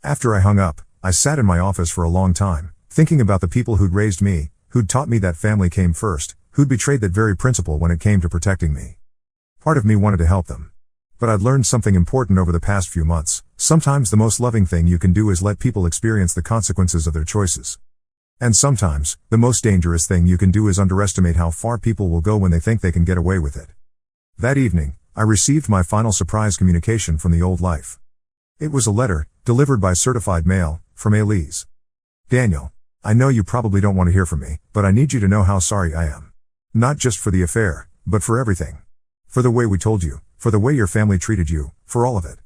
After I hung up, I sat in my office for a long time, thinking about the people who'd raised me, who'd taught me that family came first, who'd betrayed that very principle when it came to protecting me. Part of me wanted to help them. But I'd learned something important over the past few months. Sometimes the most loving thing you can do is let people experience the consequences of their choices. And sometimes, the most dangerous thing you can do is underestimate how far people will go when they think they can get away with it. That evening, I received my final surprise communication from the old life. It was a letter, delivered by certified mail, from Elise. Daniel, I know you probably don't want to hear from me, but I need you to know how sorry I am. Not just for the affair, but for everything. For the way we told you, for the way your family treated you, for all of it.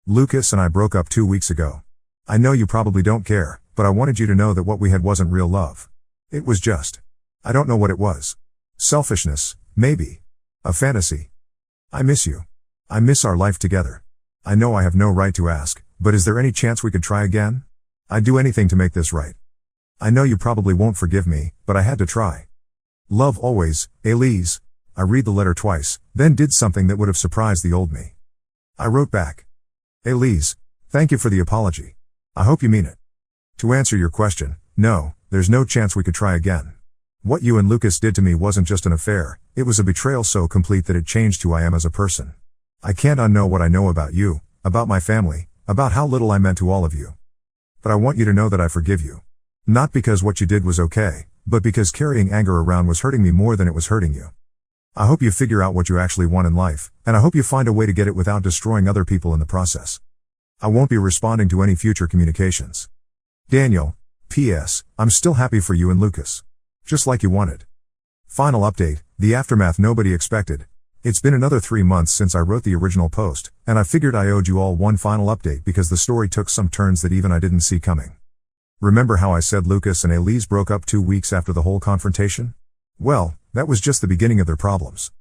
Lucas and I broke up 2 weeks ago. I know you probably don't care, but I wanted you to know that what we had wasn't real love. It was just, I don't know what it was. Selfishness, maybe. A fantasy. I miss you. I miss our life together. I know I have no right to ask, but is there any chance we could try again? I'd do anything to make this right. I know you probably won't forgive me, but I had to try. Love always, Elise. I read the letter twice, then did something that would have surprised the old me. I wrote back. Elise, thank you for the apology. I hope you mean it. To answer your question, no, there's no chance we could try again. What you and Lucas did to me wasn't just an affair, it was a betrayal so complete that it changed who I am as a person. I can't unknow what I know about you, about my family, about how little I meant to all of you. But I want you to know that I forgive you. Not because what you did was okay, but because carrying anger around was hurting me more than it was hurting you. I hope you figure out what you actually want in life, and I hope you find a way to get it without destroying other people in the process. I won't be responding to any future communications. Daniel, P.S. I'm still happy for you and Lucas. Just like you wanted. Final update, the aftermath nobody expected. It's been another 3 months since I wrote the original post, and I figured I owed you all one final update because the story took some turns that even I didn't see coming. Remember how I said Lucas and Elise broke up 2 weeks after the whole confrontation? Well, that was just the beginning of their problems.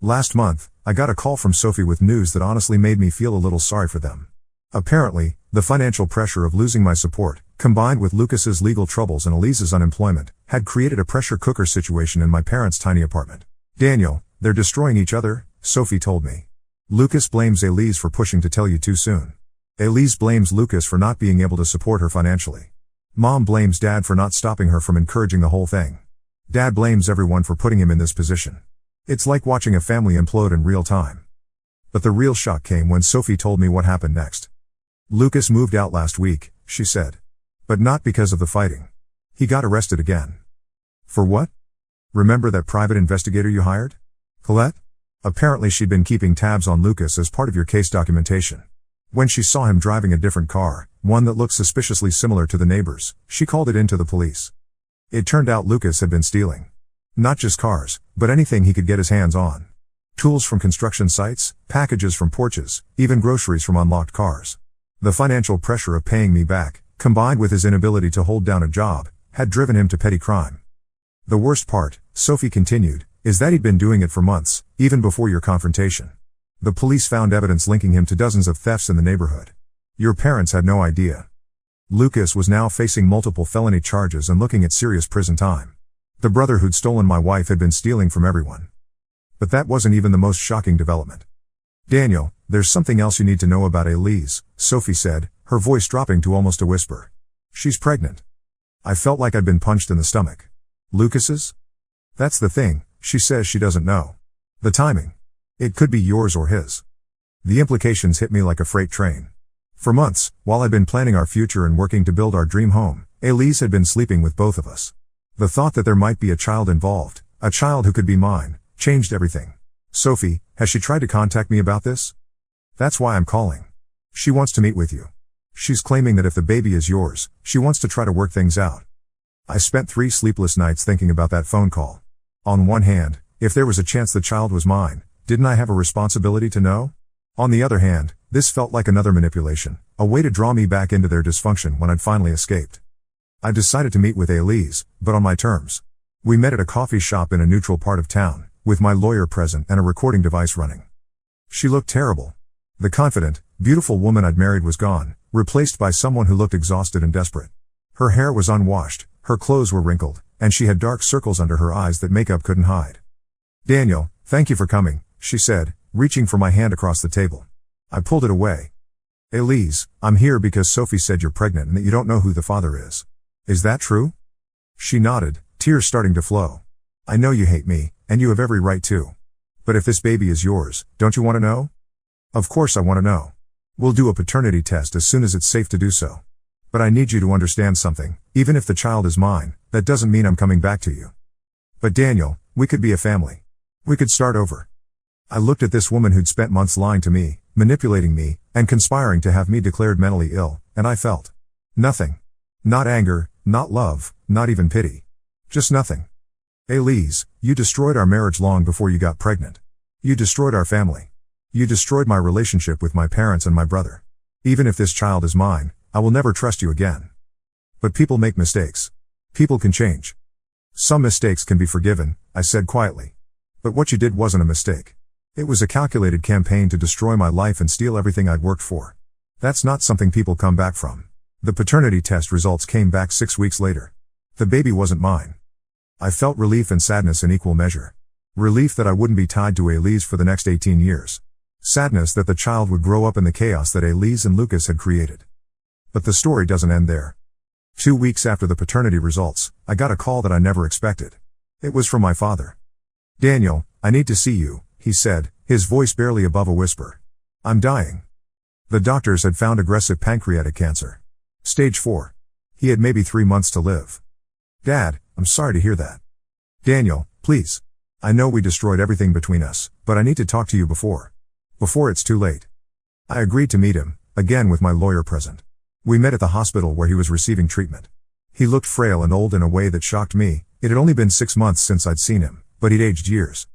Last month, I got a call from Sophie with news that honestly made me feel a little sorry for them. Apparently, the financial pressure of losing my support, combined with Lucas's legal troubles and Elise's unemployment, had created a pressure cooker situation in my parents' tiny apartment. Daniel, they're destroying each other, Sophie told me. Lucas blames Elise for pushing to tell you too soon. Elise blames Lucas for not being able to support her financially. Mom blames Dad for not stopping her from encouraging the whole thing. Dad blames everyone for putting him in this position. It's like watching a family implode in real time. But the real shock came when Sophie told me what happened next. Lucas moved out last week, she said. But not because of the fighting. He got arrested again. For what? Remember that private investigator you hired? Colette? Apparently she'd been keeping tabs on Lucas as part of your case documentation. When she saw him driving a different car, one that looked suspiciously similar to the neighbors, she called it in to the police. It turned out Lucas had been stealing. Not just cars, but anything he could get his hands on. Tools from construction sites, packages from porches, even groceries from unlocked cars. The financial pressure of paying me back, combined with his inability to hold down a job, had driven him to petty crime. The worst part, Sophie continued, is that he'd been doing it for months, even before your confrontation. The police found evidence linking him to dozens of thefts in the neighborhood. Your parents had no idea. Lucas was now facing multiple felony charges and looking at serious prison time. The brother who'd stolen my wife had been stealing from everyone. But that wasn't even the most shocking development. Daniel, there's something else you need to know about Elise, Sophie said, her voice dropping to almost a whisper. She's pregnant. I felt like I'd been punched in the stomach. Lucas's? That's the thing, she says she doesn't know. The timing. It could be yours or his. The implications hit me like a freight train. For months, while I'd been planning our future and working to build our dream home, Elise had been sleeping with both of us. The thought that there might be a child involved, a child who could be mine, changed everything. Sophie, has she tried to contact me about this? That's why I'm calling. She wants to meet with you. She's claiming that if the baby is yours, she wants to try to work things out. I spent 3 sleepless nights thinking about that phone call. On one hand, if there was a chance the child was mine, didn't I have a responsibility to know? On the other hand, this felt like another manipulation, a way to draw me back into their dysfunction when I'd finally escaped. I decided to meet with Elise, but on my terms. We met at a coffee shop in a neutral part of town, with my lawyer present and a recording device running. She looked terrible. The confident, beautiful woman I'd married was gone, replaced by someone who looked exhausted and desperate. Her hair was unwashed, her clothes were wrinkled, and she had dark circles under her eyes that makeup couldn't hide. "Daniel, thank you for coming," she said, reaching for my hand across the table. I pulled it away. "Elise, I'm here because Sophie said you're pregnant and that you don't know who the father is. Is that true?" She nodded, tears starting to flow. "I know you hate me, and you have every right to. But if this baby is yours, don't you want to know?" "Of course I want to know. We'll do a paternity test as soon as it's safe to do so. But I need you to understand something, even if the child is mine, that doesn't mean I'm coming back to you." "But Daniel, we could be a family. We could start over." I looked at this woman who'd spent months lying to me, manipulating me, and conspiring to have me declared mentally ill, and I felt nothing. Not anger, not love, not even pity. Just nothing. "Elise, you destroyed our marriage long before you got pregnant. You destroyed our family. You destroyed my relationship with my parents and my brother. Even if this child is mine, I will never trust you again. But people make mistakes. People can change. Some mistakes can be forgiven," I said quietly. "But what you did wasn't a mistake. It was a calculated campaign to destroy my life and steal everything I'd worked for. That's not something people come back from." The paternity test results came back 6 weeks later. The baby wasn't mine. I felt relief and sadness in equal measure. Relief that I wouldn't be tied to Elise for the next 18 years. Sadness that the child would grow up in the chaos that Elise and Lucas had created. But the story doesn't end there. 2 weeks after the paternity results, I got a call that I never expected. It was from my father. "Daniel, I need to see you," he said, his voice barely above a whisper. "I'm dying." The doctors had found aggressive pancreatic cancer. Stage 4. He had maybe 3 months to live. "Dad, I'm sorry to hear that." "Daniel, please. I know we destroyed everything between us, but I need to talk to you before it's too late." I agreed to meet him, again with my lawyer present. We met at the hospital where he was receiving treatment. He looked frail and old in a way that shocked me. It had only been 6 months since I'd seen him, but he'd aged years.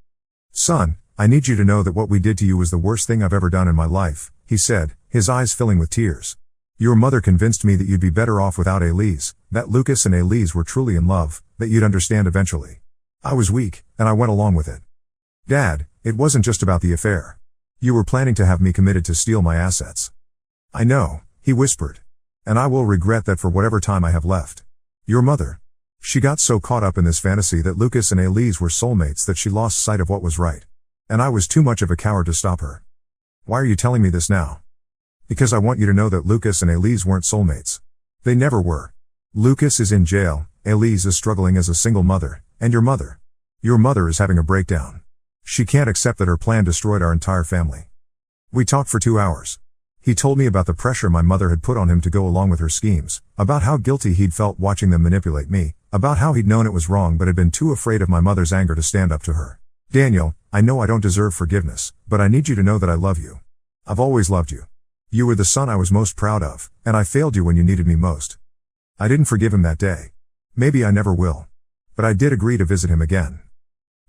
"Son, I need you to know that what we did to you was the worst thing I've ever done in my life," he said, his eyes filling with tears. "Your mother convinced me that you'd be better off without Elise, that Lucas and Elise were truly in love, that you'd understand eventually. I was weak, and I went along with it. Dad, it wasn't just about the affair. You were planning to have me committed to steal my assets." "I know," he whispered. "And I will regret that for whatever time I have left. Your mother. She got so caught up in this fantasy that Lucas and Elise were soulmates that she lost sight of what was right. And I was too much of a coward to stop her. Why are you telling me this now?" "Because I want you to know that Lucas and Elise weren't soulmates. They never were. Lucas is in jail, Elise is struggling as a single mother, and your mother is having a breakdown. She can't accept that her plan destroyed our entire family." We talked for 2 hours. He told me about the pressure my mother had put on him to go along with her schemes, about how guilty he'd felt watching them manipulate me, about how he'd known it was wrong but had been too afraid of my mother's anger to stand up to her. "Daniel, I know I don't deserve forgiveness, but I need you to know that I love you. I've always loved you. You were the son I was most proud of, and I failed you when you needed me most." I didn't forgive him that day. Maybe I never will. But I did agree to visit him again.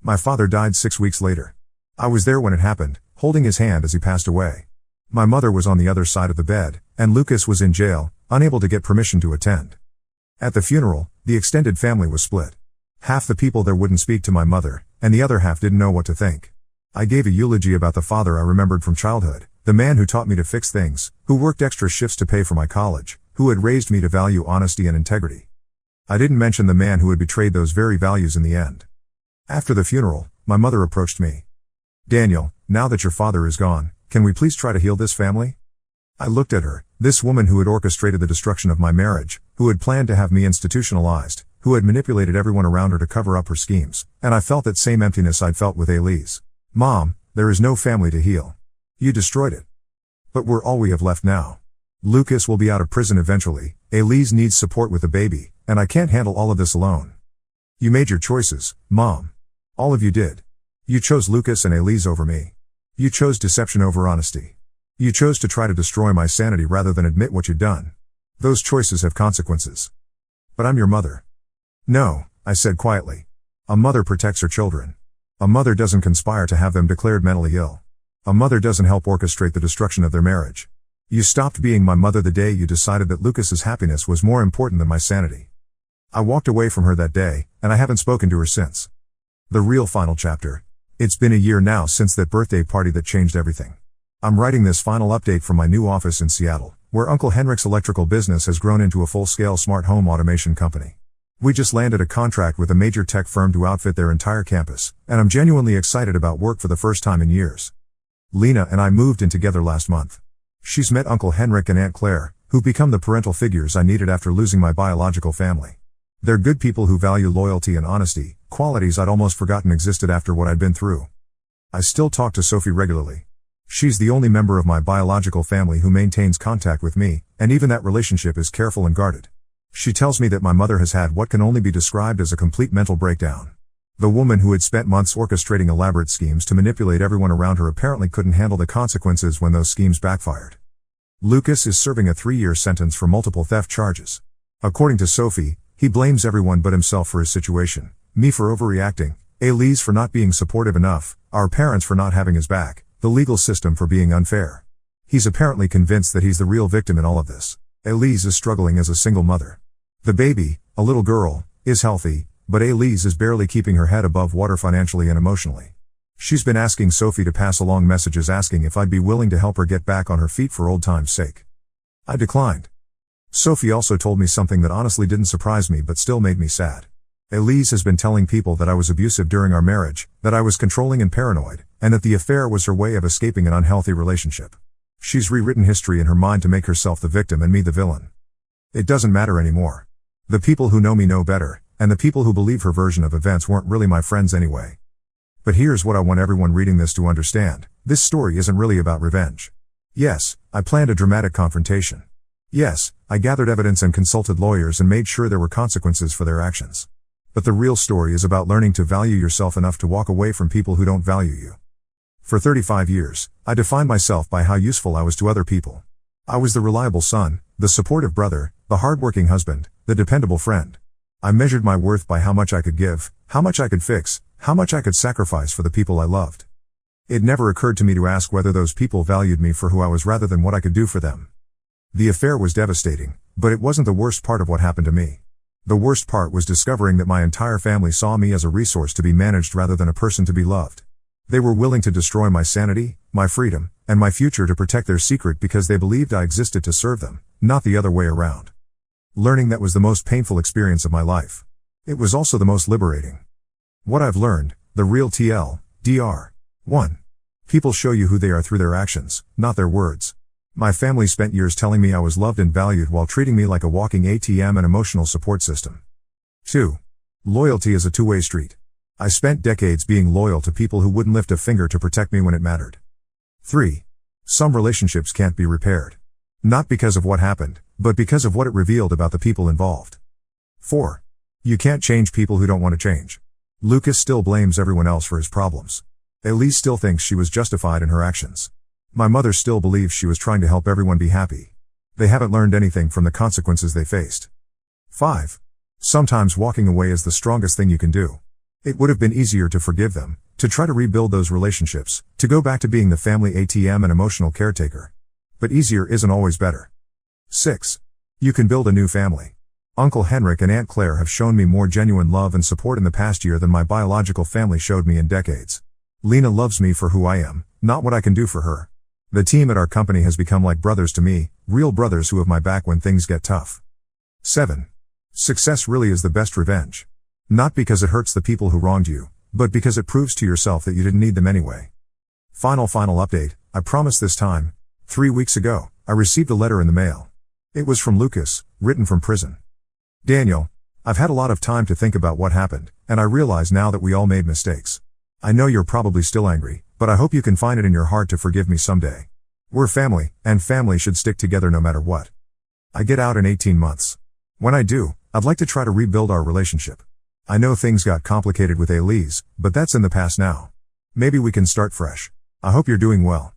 My father died 6 weeks later. I was there when it happened, holding his hand as he passed away. My mother was on the other side of the bed, and Lucas was in jail, unable to get permission to attend. At the funeral, the extended family was split. Half the people there wouldn't speak to my mother, and the other half didn't know what to think. I gave a eulogy about the father I remembered from childhood, the man who taught me to fix things, who worked extra shifts to pay for my college, who had raised me to value honesty and integrity. I didn't mention the man who had betrayed those very values in the end. After the funeral, my mother approached me. "Daniel, now that your father is gone, can we please try to heal this family?" I looked at her, this woman who had orchestrated the destruction of my marriage, who had planned to have me institutionalized, who had manipulated everyone around her to cover up her schemes, and I felt that same emptiness I'd felt with Elise. "Mom, there is no family to heal. You destroyed it. But we're all we have left now. Lucas will be out of prison eventually, Elise needs support with the baby, and I can't handle all of this alone. You made your choices, Mom. All of you did. You chose Lucas and Elise over me. You chose deception over honesty. You chose to try to destroy my sanity rather than admit what you'd done. Those choices have consequences. But I'm your mother." "No," I said quietly. "A mother protects her children. A mother doesn't conspire to have them declared mentally ill. A mother doesn't help orchestrate the destruction of their marriage. You stopped being my mother the day you decided that Lucas's happiness was more important than my sanity." I walked away from her that day, and I haven't spoken to her since. The real final chapter. It's been a year now since that birthday party that changed everything. I'm writing this final update from my new office in Seattle, where Uncle Henrik's electrical business has grown into a full-scale smart home automation company. We just landed a contract with a major tech firm to outfit their entire campus, and I'm genuinely excited about work for the first time in years. Lena and I moved in together last month. She's met Uncle Henrik and Aunt Claire, who've become the parental figures I needed after losing my biological family. They're good people who value loyalty and honesty, qualities I'd almost forgotten existed after what I'd been through. I still talk to Sophie regularly. She's the only member of my biological family who maintains contact with me, and even that relationship is careful and guarded. She tells me that my mother has had what can only be described as a complete mental breakdown. The woman who had spent months orchestrating elaborate schemes to manipulate everyone around her apparently couldn't handle the consequences when those schemes backfired. Lucas is serving a 3-year sentence for multiple theft charges. According to Sophie, he blames everyone but himself for his situation, me for overreacting, Elise for not being supportive enough, our parents for not having his back, the legal system for being unfair. He's apparently convinced that he's the real victim in all of this. Elise is struggling as a single mother. The baby, a little girl, is healthy, but Elise is barely keeping her head above water financially and emotionally. She's been asking Sophie to pass along messages asking if I'd be willing to help her get back on her feet for old time's sake. I declined. Sophie also told me something that honestly didn't surprise me but still made me sad. Elise has been telling people that I was abusive during our marriage, that I was controlling and paranoid, and that the affair was her way of escaping an unhealthy relationship. She's rewritten history in her mind to make herself the victim and me the villain. It doesn't matter anymore. The people who know me know better, and the people who believe her version of events weren't really my friends anyway. But here's what I want everyone reading this to understand: this story isn't really about revenge. Yes, I planned a dramatic confrontation. Yes, I gathered evidence and consulted lawyers and made sure there were consequences for their actions. But the real story is about learning to value yourself enough to walk away from people who don't value you. For 35 years, I defined myself by how useful I was to other people. I was the reliable son, the supportive brother, the hardworking husband, the dependable friend. I measured my worth by how much I could give, how much I could fix, how much I could sacrifice for the people I loved. It never occurred to me to ask whether those people valued me for who I was rather than what I could do for them. The affair was devastating, but it wasn't the worst part of what happened to me. The worst part was discovering that my entire family saw me as a resource to be managed rather than a person to be loved. They were willing to destroy my sanity, my freedom, and my future to protect their secret because they believed I existed to serve them, not the other way around. Learning that was the most painful experience of my life. It was also the most liberating. What I've learned, the real TL:DR. 1. People show you who they are through their actions, not their words. My family spent years telling me I was loved and valued while treating me like a walking ATM and emotional support system. 2. Loyalty is a two-way street. I spent decades being loyal to people who wouldn't lift a finger to protect me when it mattered. 3. Some relationships can't be repaired. Not because of what happened, but because of what it revealed about the people involved. 4. You can't change people who don't want to change. Lucas still blames everyone else for his problems. Elise still thinks she was justified in her actions. My mother still believes she was trying to help everyone be happy. They haven't learned anything from the consequences they faced. 5. Sometimes walking away is the strongest thing you can do. It would have been easier to forgive them, to try to rebuild those relationships, to go back to being the family ATM and emotional caretaker. But easier isn't always better. 6. You can build a new family. Uncle Henrik and Aunt Claire have shown me more genuine love and support in the past year than my biological family showed me in decades. Lena loves me for who I am, not what I can do for her. The team at our company has become like brothers to me, real brothers who have my back when things get tough. 7. Success really is the best revenge. Not because it hurts the people who wronged you, but because it proves to yourself that you didn't need them anyway. Final update, I promise this time. 3 weeks ago, I received a letter in the mail. It was from Lucas, written from prison. Daniel, I've had a lot of time to think about what happened, and I realize now that we all made mistakes. I know you're probably still angry, but I hope you can find it in your heart to forgive me someday. We're family, and family should stick together no matter what. I get out in 18 months. When I do, I'd like to try to rebuild our relationship. I know things got complicated with Elise, but that's in the past now. Maybe we can start fresh. I hope you're doing well.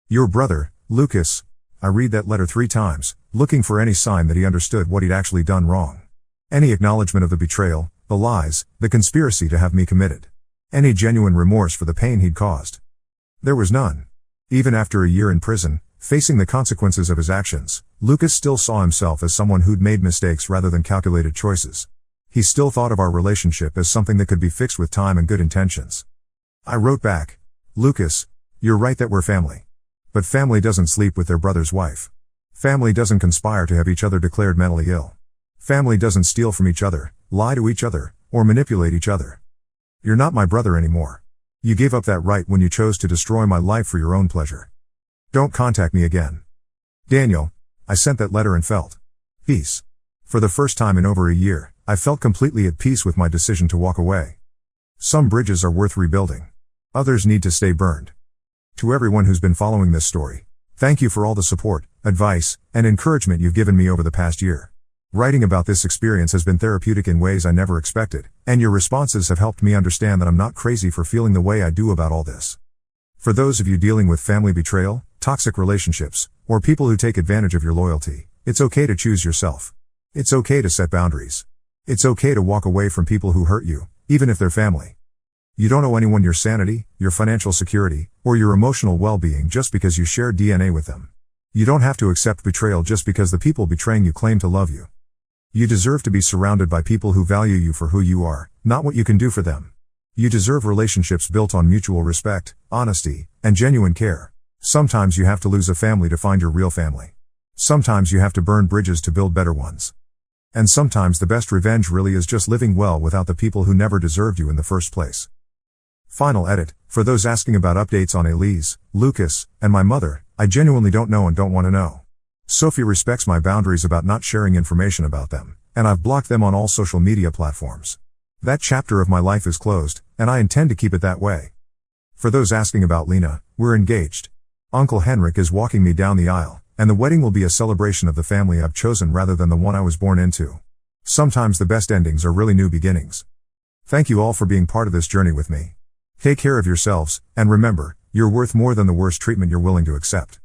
Your brother, Lucas. I read that letter 3 times, looking for any sign that he understood what he'd actually done wrong. Any acknowledgement of the betrayal, the lies, the conspiracy to have me committed. Any genuine remorse for the pain he'd caused. There was none. Even after a year in prison, facing the consequences of his actions, Lucas still saw himself as someone who'd made mistakes rather than calculated choices. He still thought of our relationship as something that could be fixed with time and good intentions. I wrote back, Lucas, you're right that we're family. But family doesn't sleep with their brother's wife. Family doesn't conspire to have each other declared mentally ill. Family doesn't steal from each other, lie to each other, or manipulate each other. You're not my brother anymore. You gave up that right when you chose to destroy my life for your own pleasure. Don't contact me again. Daniel. I sent that letter and felt peace. For the first time in over a year, I felt completely at peace with my decision to walk away. Some bridges are worth rebuilding. Others need to stay burned. To everyone who's been following this story, thank you for all the support, advice, and encouragement you've given me over the past year. Writing about this experience has been therapeutic in ways I never expected, and your responses have helped me understand that I'm not crazy for feeling the way I do about all this. For those of you dealing with family betrayal, toxic relationships, or people who take advantage of your loyalty, it's okay to choose yourself. It's okay to set boundaries. It's okay to walk away from people who hurt you, even if they're family. You don't owe anyone your sanity, your financial security, or your emotional well-being just because you share DNA with them. You don't have to accept betrayal just because the people betraying you claim to love you. You deserve to be surrounded by people who value you for who you are, not what you can do for them. You deserve relationships built on mutual respect, honesty, and genuine care. Sometimes you have to lose a family to find your real family. Sometimes you have to burn bridges to build better ones. And sometimes the best revenge really is just living well without the people who never deserved you in the first place. Final edit. For those asking about updates on Elise, Lucas, and my mother, I genuinely don't know and don't want to know. Sophie respects my boundaries about not sharing information about them, and I've blocked them on all social media platforms. That chapter of my life is closed, and I intend to keep it that way. For those asking about Lena, we're engaged. Uncle Henrik is walking me down the aisle, and the wedding will be a celebration of the family I've chosen rather than the one I was born into. Sometimes the best endings are really new beginnings. Thank you all for being part of this journey with me. Take care of yourselves, and remember, you're worth more than the worst treatment you're willing to accept.